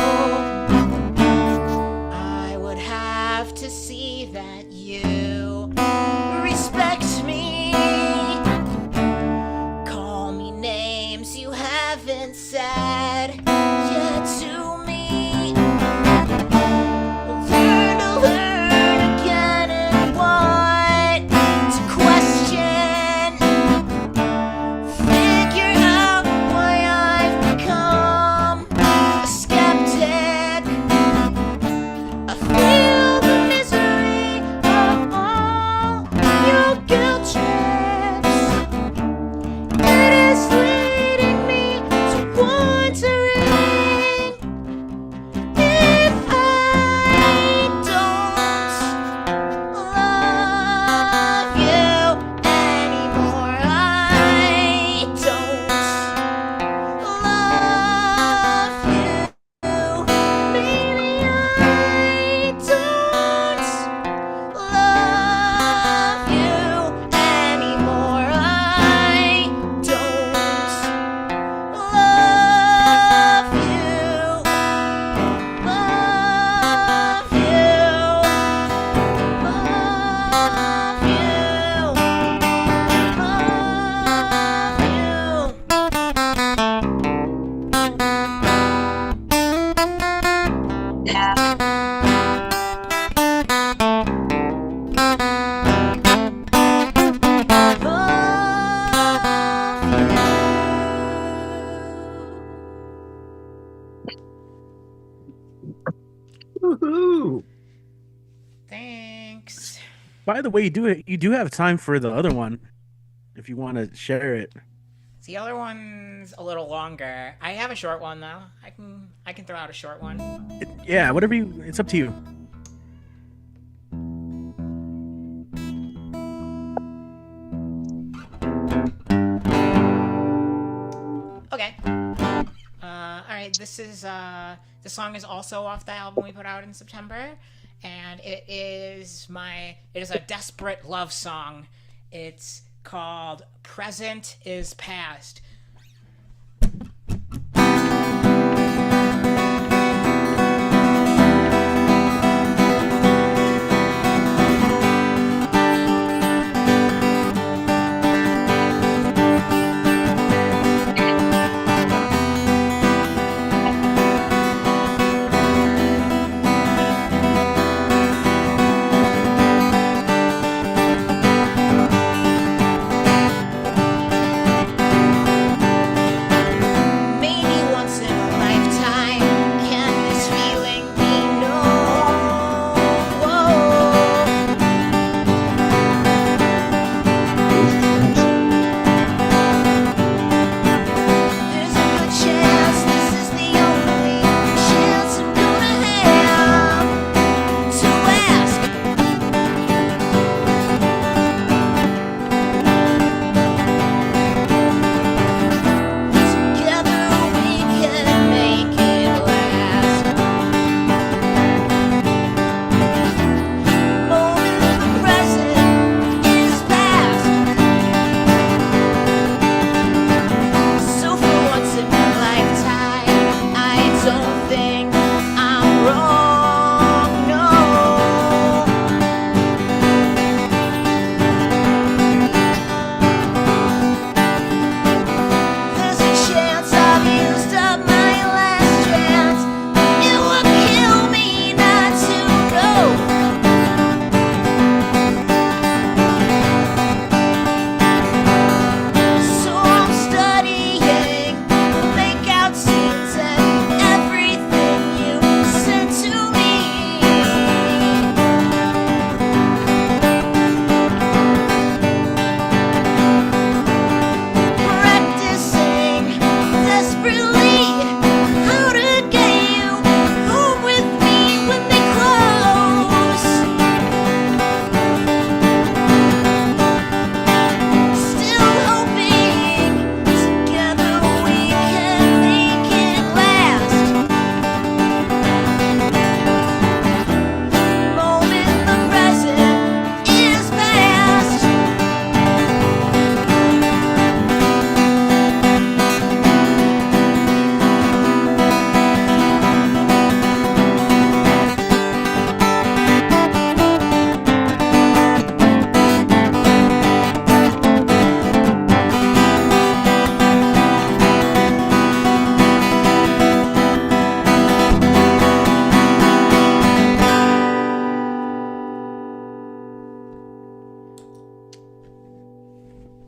I would have to see that you respect me. Call me names you haven't said yet to me. Learn again and what to question. Figure out why I've Woohoo! Thanks. By the way, you do have time for the other one if you want to share it. The other one's a little longer. I have a short one though. I can throw out a short one. Yeah, whatever you. It's up to you. Okay. All right. This song is also off the album we put out in September, and it is a desperate love song. It's called "Present is Past."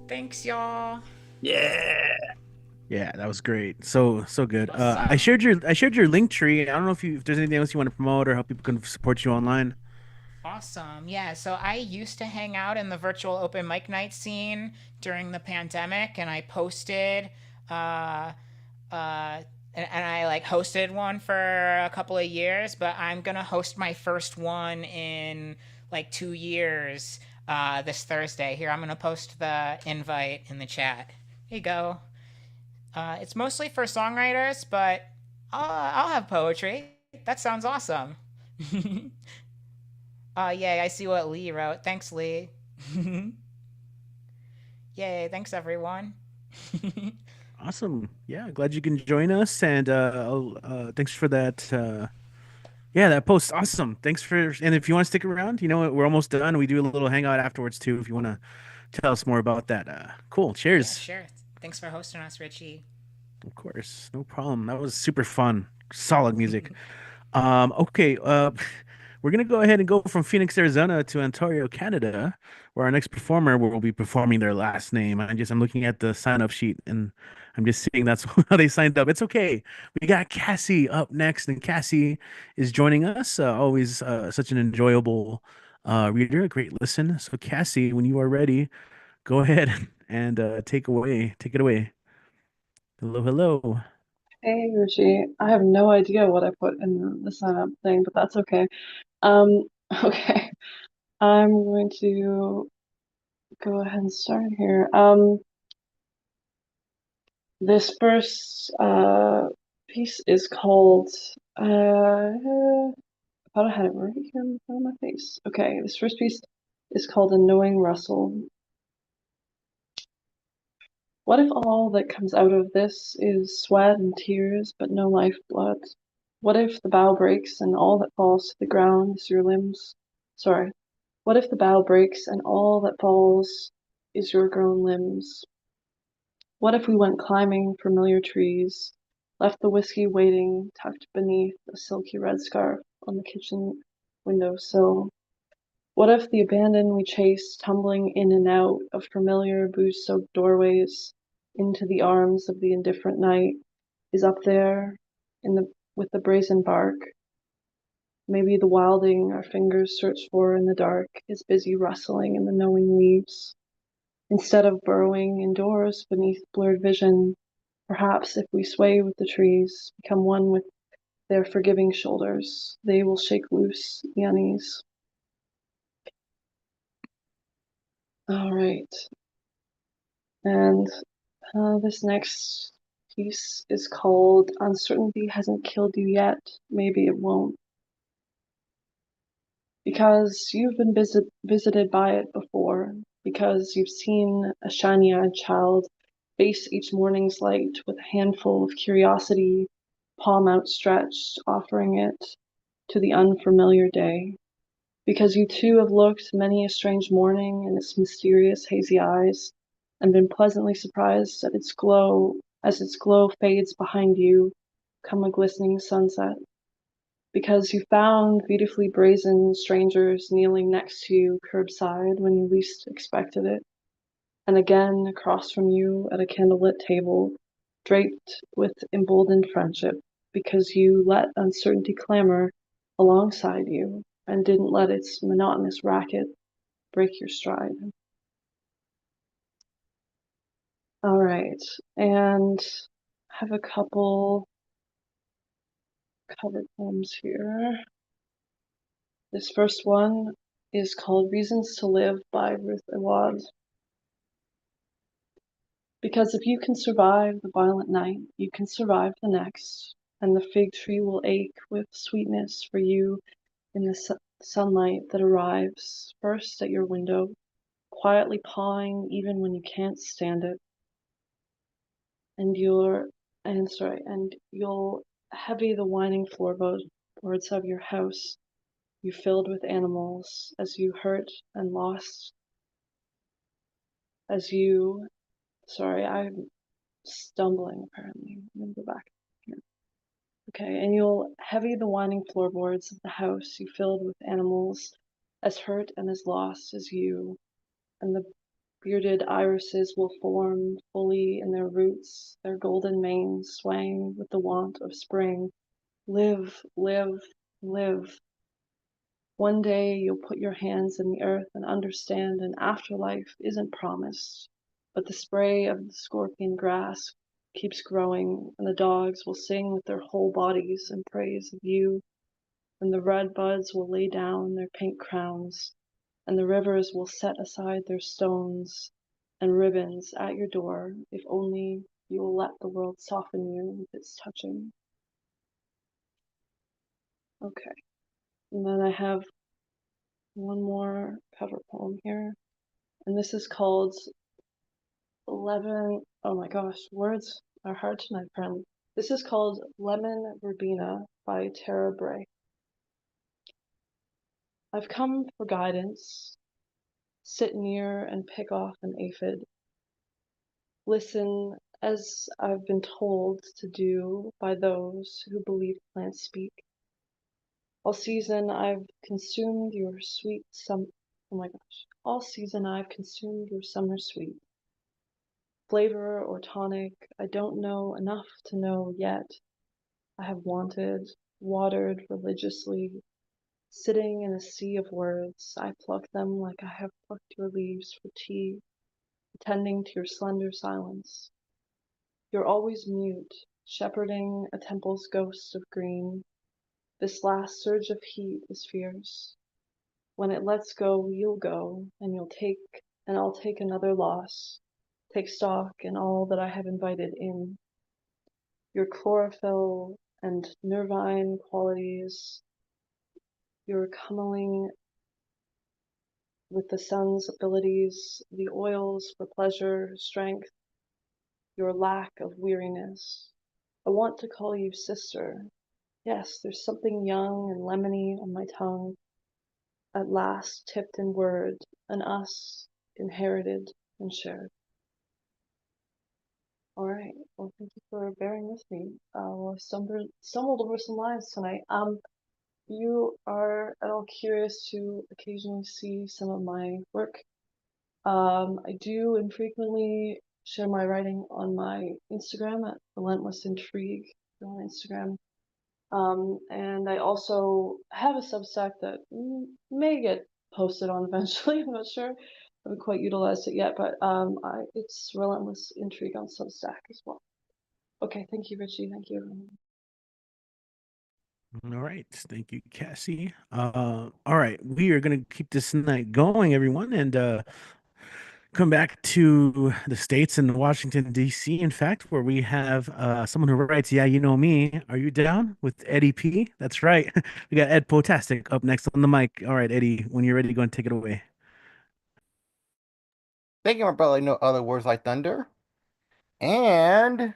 Thanks, y'all. Yeah. Yeah, that was great. So good. I Awesome. shared your link tree. I don't know if there's anything else you want to promote or how people can support you online. Awesome. Yeah, so I used to hang out in the virtual open mic night scene during the pandemic, and I posted uh and I like hosted one for a couple of years, but I'm gonna host my first one in like 2 years this Thursday. Here, I'm gonna post the invite in the chat. Here you go. It's mostly for songwriters, but I'll have poetry. That sounds awesome. Yay, I see what Lee wrote. Thanks, Lee. Yay, thanks, everyone. Awesome. Yeah, glad you can join us, and thanks for that. Yeah, that post, awesome. Thanks for, and if you want to stick around, we're almost done. We do a little hangout afterwards too, if you want to tell us more about that. Cool. Yeah, Cheers. sure. Thanks for hosting us, Richie. Of course, no problem. That was super fun. Solid music. Okay. We're gonna go ahead and go from Phoenix, Arizona to Ontario, Canada, where our next performer will be performing their last name. I'm looking at the sign-up sheet and I'm just seeing that's how they signed up. It's okay. We got Cassie up next, and Cassie is joining us. Always such an enjoyable reader, a great listen. So Cassie, when you are ready, go ahead and take it away. Hello, hello. Hey, Richie. I have no idea what I put in the sign up thing, but that's okay. Okay. I'm going to go ahead and start here. This first piece is called I thought I had it right here in front of my face. Okay, this first piece is called A Knowing Rustle. What if all that comes out of this is sweat and tears, but no lifeblood? What if the bough breaks and all that falls to the ground is your limbs? Sorry. What if the bough breaks and all that falls is your grown limbs? What if we went climbing familiar trees, left the whiskey waiting tucked beneath a silky red scarf on the kitchen windowsill? What if the abandon we chase, tumbling in and out of familiar booze-soaked doorways into the arms of the indifferent night, is up there with the brazen bark? Maybe the wilding our fingers search for in the dark is busy rustling in the knowing leaves. Instead of burrowing indoors beneath blurred vision, perhaps if we sway with the trees, become one with their forgiving shoulders, they will shake loose the unease. All right. And this next piece is called Uncertainty Hasn't Killed You Yet, Maybe It Won't. Because you've been visited by it before, because you've seen a shiny-eyed child face each morning's light with a handful of curiosity, palm outstretched, offering it to the unfamiliar day. Because you too have looked many a strange morning in its mysterious hazy eyes and been pleasantly surprised at its glow as its glow fades behind you come a glistening sunset. Because you found beautifully brazen strangers kneeling next to you curbside when you least expected it, and again across from you at a candlelit table, draped with emboldened friendship, because you let uncertainty clamor alongside you and didn't let its monotonous racket break your stride. All right, and I have a couple cover poems here. This first one is called Reasons to Live by Ruth Awad. Because if you can survive the violent night, you can survive the next, and the fig tree will ache with sweetness for you in the sunlight that arrives first at your window, quietly pawing even when you can't stand it, and you'll heavy the whining floorboards of your house you filled with animals as you hurt and lost, I'm stumbling apparently. I'm gonna go back here. Okay, and you'll heavy the whining floorboards of the house you filled with animals as hurt and as lost as you, and the bearded irises will form fully in their roots, their golden manes swaying with the want of spring. Live, live, live. One day you'll put your hands in the earth and understand an afterlife isn't promised, but the spray of the scorpion grass keeps growing, and the dogs will sing with their whole bodies in praise of you, and the red buds will lay down their pink crowns, and the rivers will set aside their stones and ribbons at your door, if only you will let the world soften you with its touching. Okay, and then I have one more cover poem here, and this is called 11. Oh my gosh, words are hard tonight, friend. This is called Lemon Verbena by Tara Bray. I've come for guidance. Sit near and pick off an aphid. Listen as I've been told to do by those who believe plants speak. All season I've consumed your sweet oh my gosh. All season I've consumed your summer sweet. Flavor or tonic, I don't know enough to know yet. I have wanted, watered religiously, sitting in a sea of words. I pluck them like I have plucked your leaves for tea, attending to your slender silence. You're always mute, shepherding a temple's ghost of green. This last surge of heat is fierce. When it lets go, you'll go, and I'll take another loss, take stock in all that I have invited in. Your chlorophyll and nervine qualities, your comingling with the sun's abilities, the oils for pleasure, strength, your lack of weariness. I want to call you sister. Yes, there's something young and lemony on my tongue, at last tipped in word, an us, inherited and shared. All right. Well, thank you for bearing with me. Stumbled over some lines tonight. You are at all curious to occasionally see some of my work. I do infrequently share my writing on my Instagram at Relentless Intrigue on Instagram. And I also have a Substack that may get posted on eventually. I'm not sure. I haven't quite utilized it yet, but it's Relentless Intrigue on Substack as well. Okay, thank you, Richie. Thank you, everyone. All right. Thank you, Cassie. All right. We are going to keep this night going, everyone, and come back to the States and Washington, D.C., in fact, where we have someone who writes, Yeah, you know me. Are you down with Eddie P? That's right. We got Ed Potastic up next on the mic. All right, Eddie, when you're ready, go and take it away. Thank you, my brother. No other words like thunder. And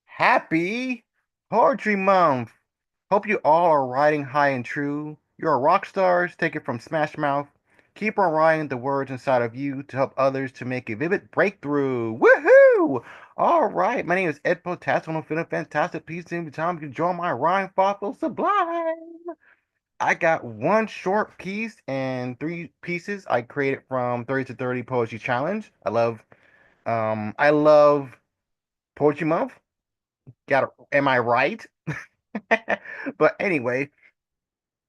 happy Poetry Month. Hope you all are riding high and true. You're rock stars. Take it from Smash Mouth. Keep on writing the words inside of you to help others to make a vivid breakthrough. Woohoo! All right, my name is Ed Potastic. I'm feeling fantastic. Please anytime you can join my rhyme fossil sublime. I got one short piece and three pieces I created from 30 to 30 Poetry Challenge. I love Poetry Month. Am I right? But anyway,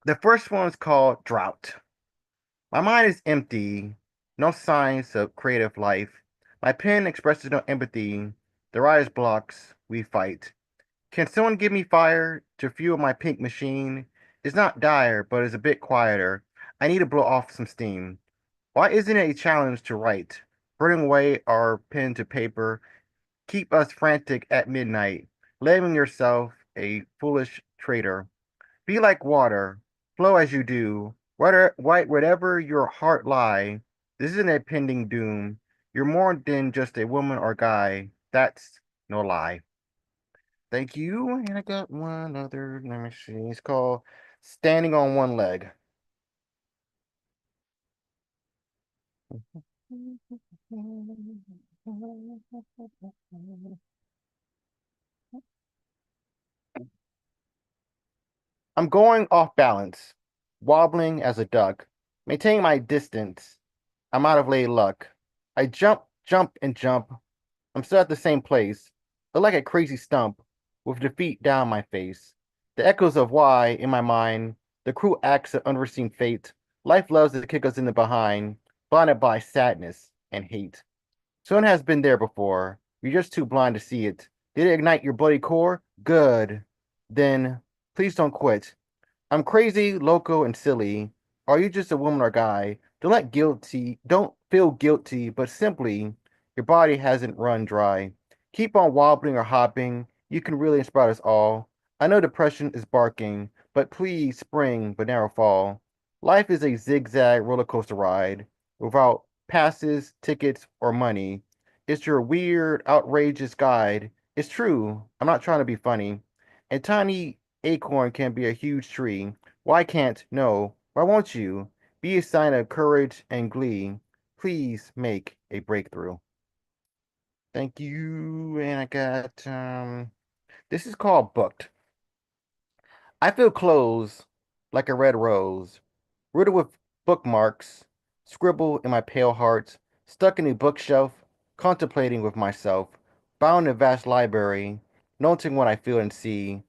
the first one is called Drought. My mind is empty, no signs of creative life. My pen expresses no empathy. The writer's blocks, we fight. Can someone give me fire to fuel my pink machine? It's not dire, but it's a bit quieter. I need to blow off some steam. Why isn't it a challenge to write? Burning away our pen to paper, keep us frantic at midnight, labeling yourself a foolish traitor. Be like water, flow as you do, whatever your heart lie. This isn't a pending doom. You're more than just a woman or guy. That's no lie. Thank you. And I got one other. Let me see. It's called Standing on One Leg. I'm going off balance, wobbling as a duck, maintaining my distance. I'm out of lay luck. I jump, jump, and jump. I'm still at the same place. Look like a crazy stump, with defeat down my face. The echoes of why in my mind, the cruel acts of unforeseen fate. Life loves to kick us in the behind, blinded by sadness and hate. Someone has been there before. You're just too blind to see it. Did it ignite your bloody core? Good. Then please don't quit. I'm crazy, loco, and silly. Are you just a woman or guy? Don't feel guilty, but simply your body hasn't run dry. Keep on wobbling or hopping. You can really inspire us all. I know depression is barking, but please spring but never fall. Life is a zigzag roller coaster ride without passes, tickets, or money. It's your weird, outrageous guide. It's true. I'm not trying to be funny. A tiny acorn can be a huge tree. Why can't, no, why won't you? Be a sign of courage and glee. Please make a breakthrough. Thank you. And I got this is called Booked. I feel clothes like a red rose, riddled with bookmarks, scribbled in my pale heart, stuck in a bookshelf, contemplating with myself, bound in a vast library, noting what I feel and see.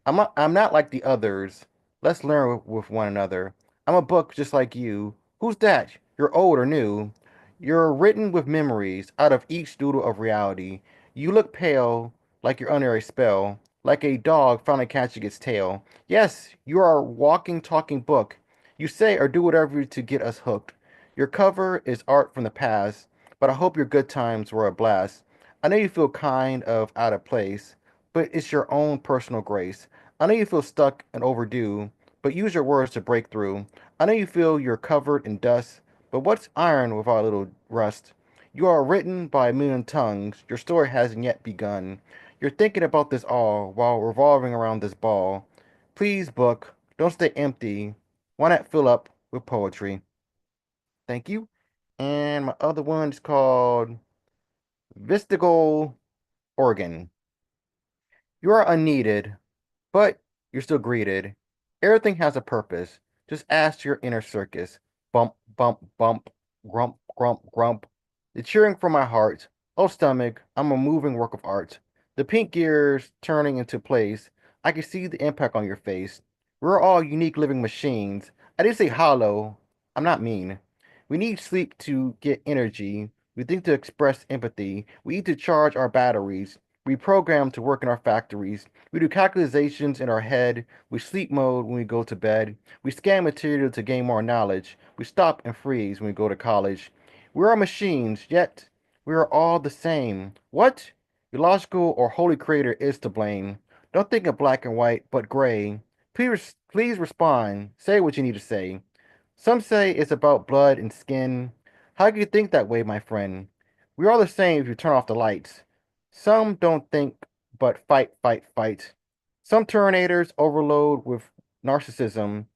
I'm not like the others. Let's learn with one another. I'm a book just like you. Who's that? You're old or new. You're written with memories out of each doodle of reality. You look pale, like you're under a spell, like a dog finally catching its tail. Yes, you are a walking, talking book. You say or do whatever to get us hooked. Your cover is art from the past, but I hope your good times were a blast. I know you feel kind of out of place, but it's your own personal grace. I know you feel stuck and overdue, but use your words to break through. I know you feel you're covered in dust, but what's iron without a little rust? You are written by a million tongues. Your story hasn't yet begun. You're thinking about this all while revolving around this ball. Please, book, don't stay empty. Why not fill up with poetry? Thank you. And my other one is called Vistigal Organ. You are unneeded, but you're still greeted. Everything has a purpose. Just ask your inner circus. Bump, bump, bump, grump, grump, grump. The cheering from my heart. Oh, stomach, I'm a moving work of art. The pink gears turning into place. I can see the impact on your face. We're all unique living machines. I didn't say hollow. I'm not mean. We need sleep to get energy. We think to express empathy. We eat to charge our batteries. We program to work in our factories. We do calculations in our head. We sleep mode when we go to bed. We scan material to gain more knowledge. We stop and freeze when we go to college. We are machines, yet we are all the same. What? Your logical or holy creator is to blame. Don't think of black and white, but gray. Please respond. Say what you need to say. Some say it's about blood and skin. How can you think that way, my friend? We're all the same if you turn off the lights. Some don't think, but fight, fight, fight. Some Terminators overload with narcissism.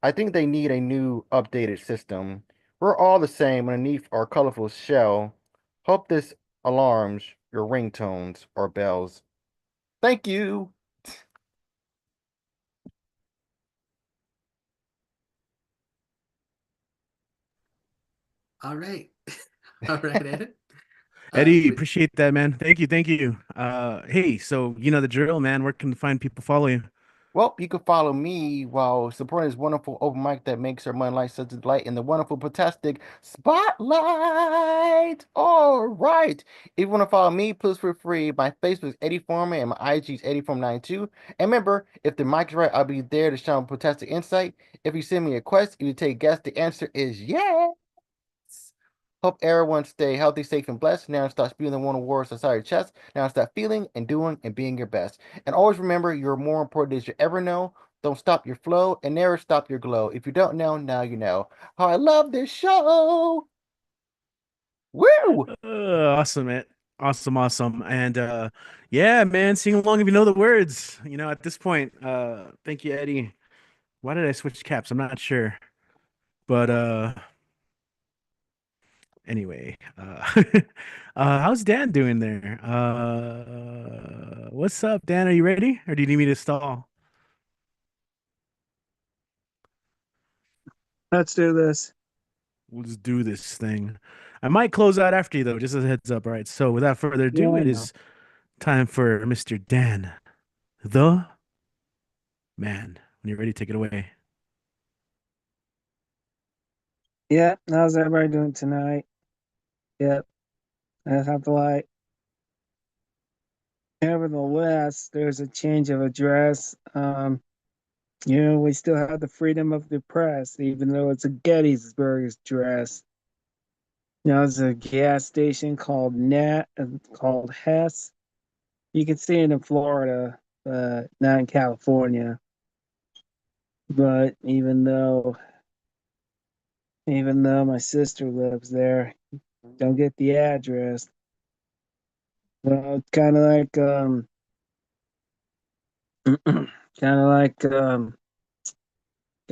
I think they need a new, updated system. We're all the same underneath our colorful shell. Hope this alarms your ringtones or bells. Thank you. All right. All right, Ed. Eddie, appreciate that, man. Thank you, thank you. Hey, so you know the drill, man. Where can find people follow you? Well, you can follow me while supporting this wonderful open mic that makes our money light such a delight in the wonderful, fantastic spotlight. All right. If you want to follow me, please feel free. My Facebook is Eddie Foreman and my IG is EddieForeman92. And remember, if the mic is right, I'll be there to show fantastic insight. If you send me a quest, if you take a guess, the answer is yes. Hope everyone stay healthy, safe, and blessed. Now start spewing the one awards inside your chest. Now start feeling and doing and being your best. And always remember, you're more important than you ever know. Don't stop your flow and never stop your glow. If you don't know, now you know. How I love this show. Woo! Awesome, man. Awesome, awesome. And yeah, man, sing along if you know the words. You know, at this point, thank you, Eddie. Why did I switch caps? I'm not sure. But anyway, how's Dan doing there? What's up, Dan? Are you ready? Or do you need me to stall? Let's do this. We'll just do this thing. I might close out after you though, just as a heads up. All right. So without further Yeah, ado, I it know. is time for Mr. Dan, the man. When you're ready, take it away. Yeah, how's everybody doing tonight? Yep, that's not the light. Nevertheless, there's a change of address. We still have the freedom of the press, even though it's a Gettysburg address. There's a gas station called called Hess. You can see it in Florida, not in California. But even though my sister lives there, don't get the address. Well, it's kind of like kind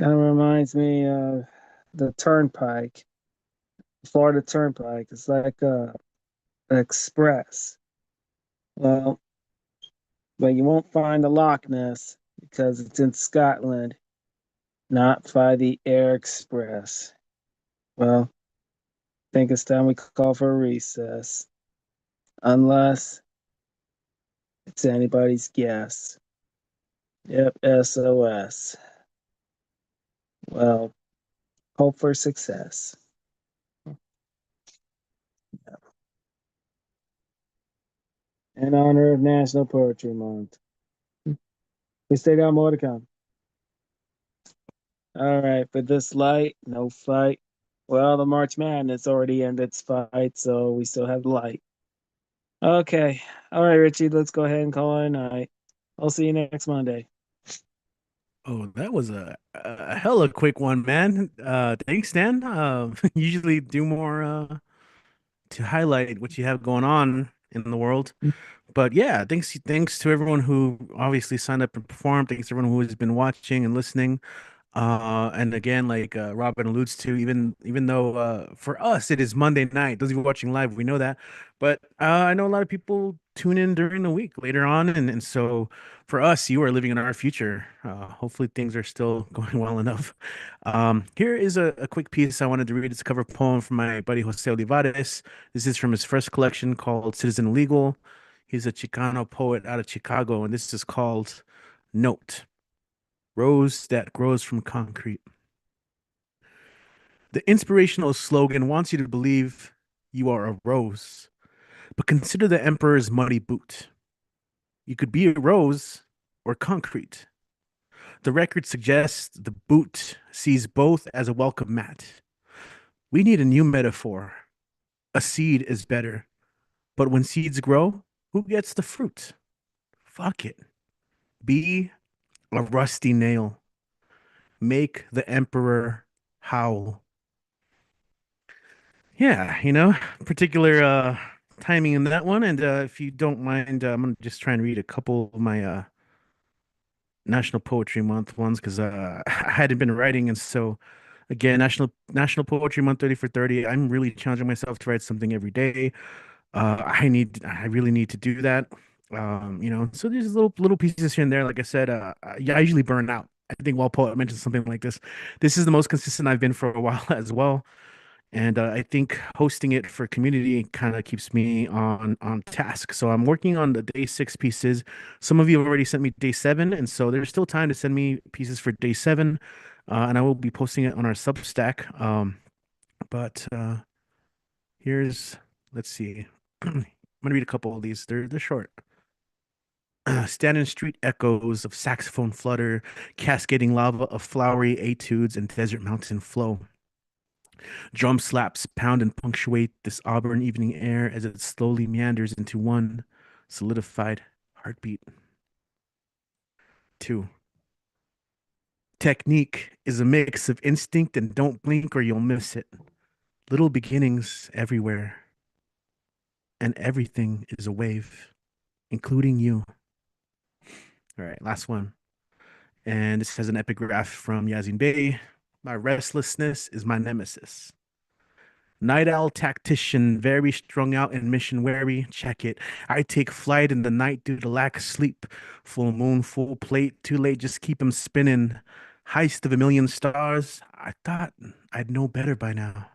of reminds me of the Turnpike, Florida Turnpike. It's like an express. Well, but you won't find the Loch Ness because it's in Scotland. not fly the Air Express. Well, think it's time we call for a recess. Unless it's anybody's guess. Yep, SOS. Well, hope for success. Yep. In honor of National Poetry Month. We still got more to come. All right, for this light, no fight. Well, the March Madness already ended its fight, so we still have the light. Okay. All right, Richie, let's go ahead and call it a night. I'll see you next Monday. Oh, that was a hella quick one, man. Thanks, Dan. Usually do more to highlight what you have going on in the world. But yeah, thanks to everyone who obviously signed up and performed. Thanks to everyone who has been watching and listening. And again, like Robin alludes to, even though for us it is Monday night, those of you watching live, we know that. But I know a lot of people tune in during the week later on, and so for us, you are living in our future. Hopefully things are still going well enough. Here is a quick piece I wanted to read. It's a cover poem from my buddy Jose Olivares. This is from his first collection called Citizen Legal. He's a Chicano poet out of Chicago, and this is called Note. Rose that grows from concrete. The inspirational slogan wants you to believe you are a rose, but consider the emperor's muddy boot. You could be a rose or concrete. The record suggests the boot sees both as a welcome mat. We need a new metaphor. A seed is better, but when seeds grow, who gets the fruit? Fuck it. Be a rusty nail. Make the emperor howl. Yeah, particular timing in that one. And if you don't mind, I'm gonna just try and read a couple of my National Poetry Month ones because I hadn't been writing, and so again, National Poetry Month 30 for 30. I'm really challenging myself to write something every day. I really need to do that. So there's little pieces here and there. Like I said, I usually burn out. I think Walpole mentioned something like this. This is the most consistent I've been for a while as well. And I think hosting it for community kind of keeps me on task. So I'm working on the day 6 pieces. Some of you have already sent me day 7, and so there's still time to send me pieces for day 7. And I will be posting it on our Substack. But here's let's see. I'm gonna read a couple of these. They're short. Stand in street echoes of saxophone flutter, cascading lava of flowery etudes and desert mountain flow. Drum slaps pound and punctuate this auburn evening air as it slowly meanders into one solidified heartbeat. 2. Technique is a mix of instinct and don't blink or you'll miss it. Little beginnings everywhere. And everything is a wave, including you. All right, last one. And this has an epigraph from Yazin Bey. My restlessness is my nemesis. Night owl tactician, very strung out and mission wary. Check it. I take flight in the night due to lack of sleep. Full moon, full plate, too late, just keep 'em spinning. Heist of a million stars. I thought I'd know better by now.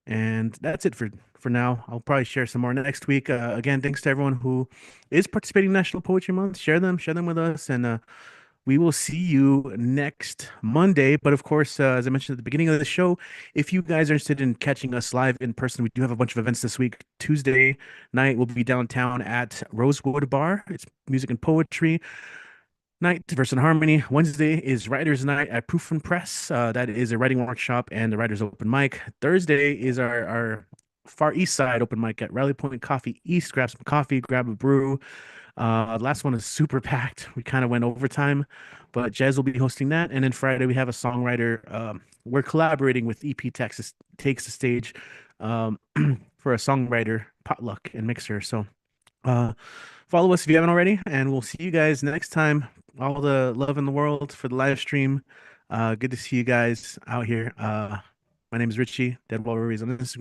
And that's it for now. I'll probably share some more next week. Again, thanks to everyone who is participating in National Poetry Month. Share them with us, and we will see you next Monday. But of course, as I mentioned at the beginning of the show, if you guys are interested in catching us live in person, we do have a bunch of events this week. Tuesday night, we'll be downtown at Rosewood Bar. It's music and poetry night, Verse and Harmony. Wednesday is Writers Night at Proof and Press. That is a writing workshop and the Writers Open Mic. Thursday is our Far East Side open mic at Rally Point Coffee East. Grab some coffee, grab a brew. Last one is super packed. We kind of went overtime, but Jez will be hosting that. And then Friday we have a songwriter. We're collaborating with EP Texas Takes the Stage for a songwriter potluck and mixer. So follow us if you haven't already, and we'll see you guys next time. All the love in the world for the live stream. Good to see you guys out here. My name is Richie, Dead Wall Ruiz on Instagram.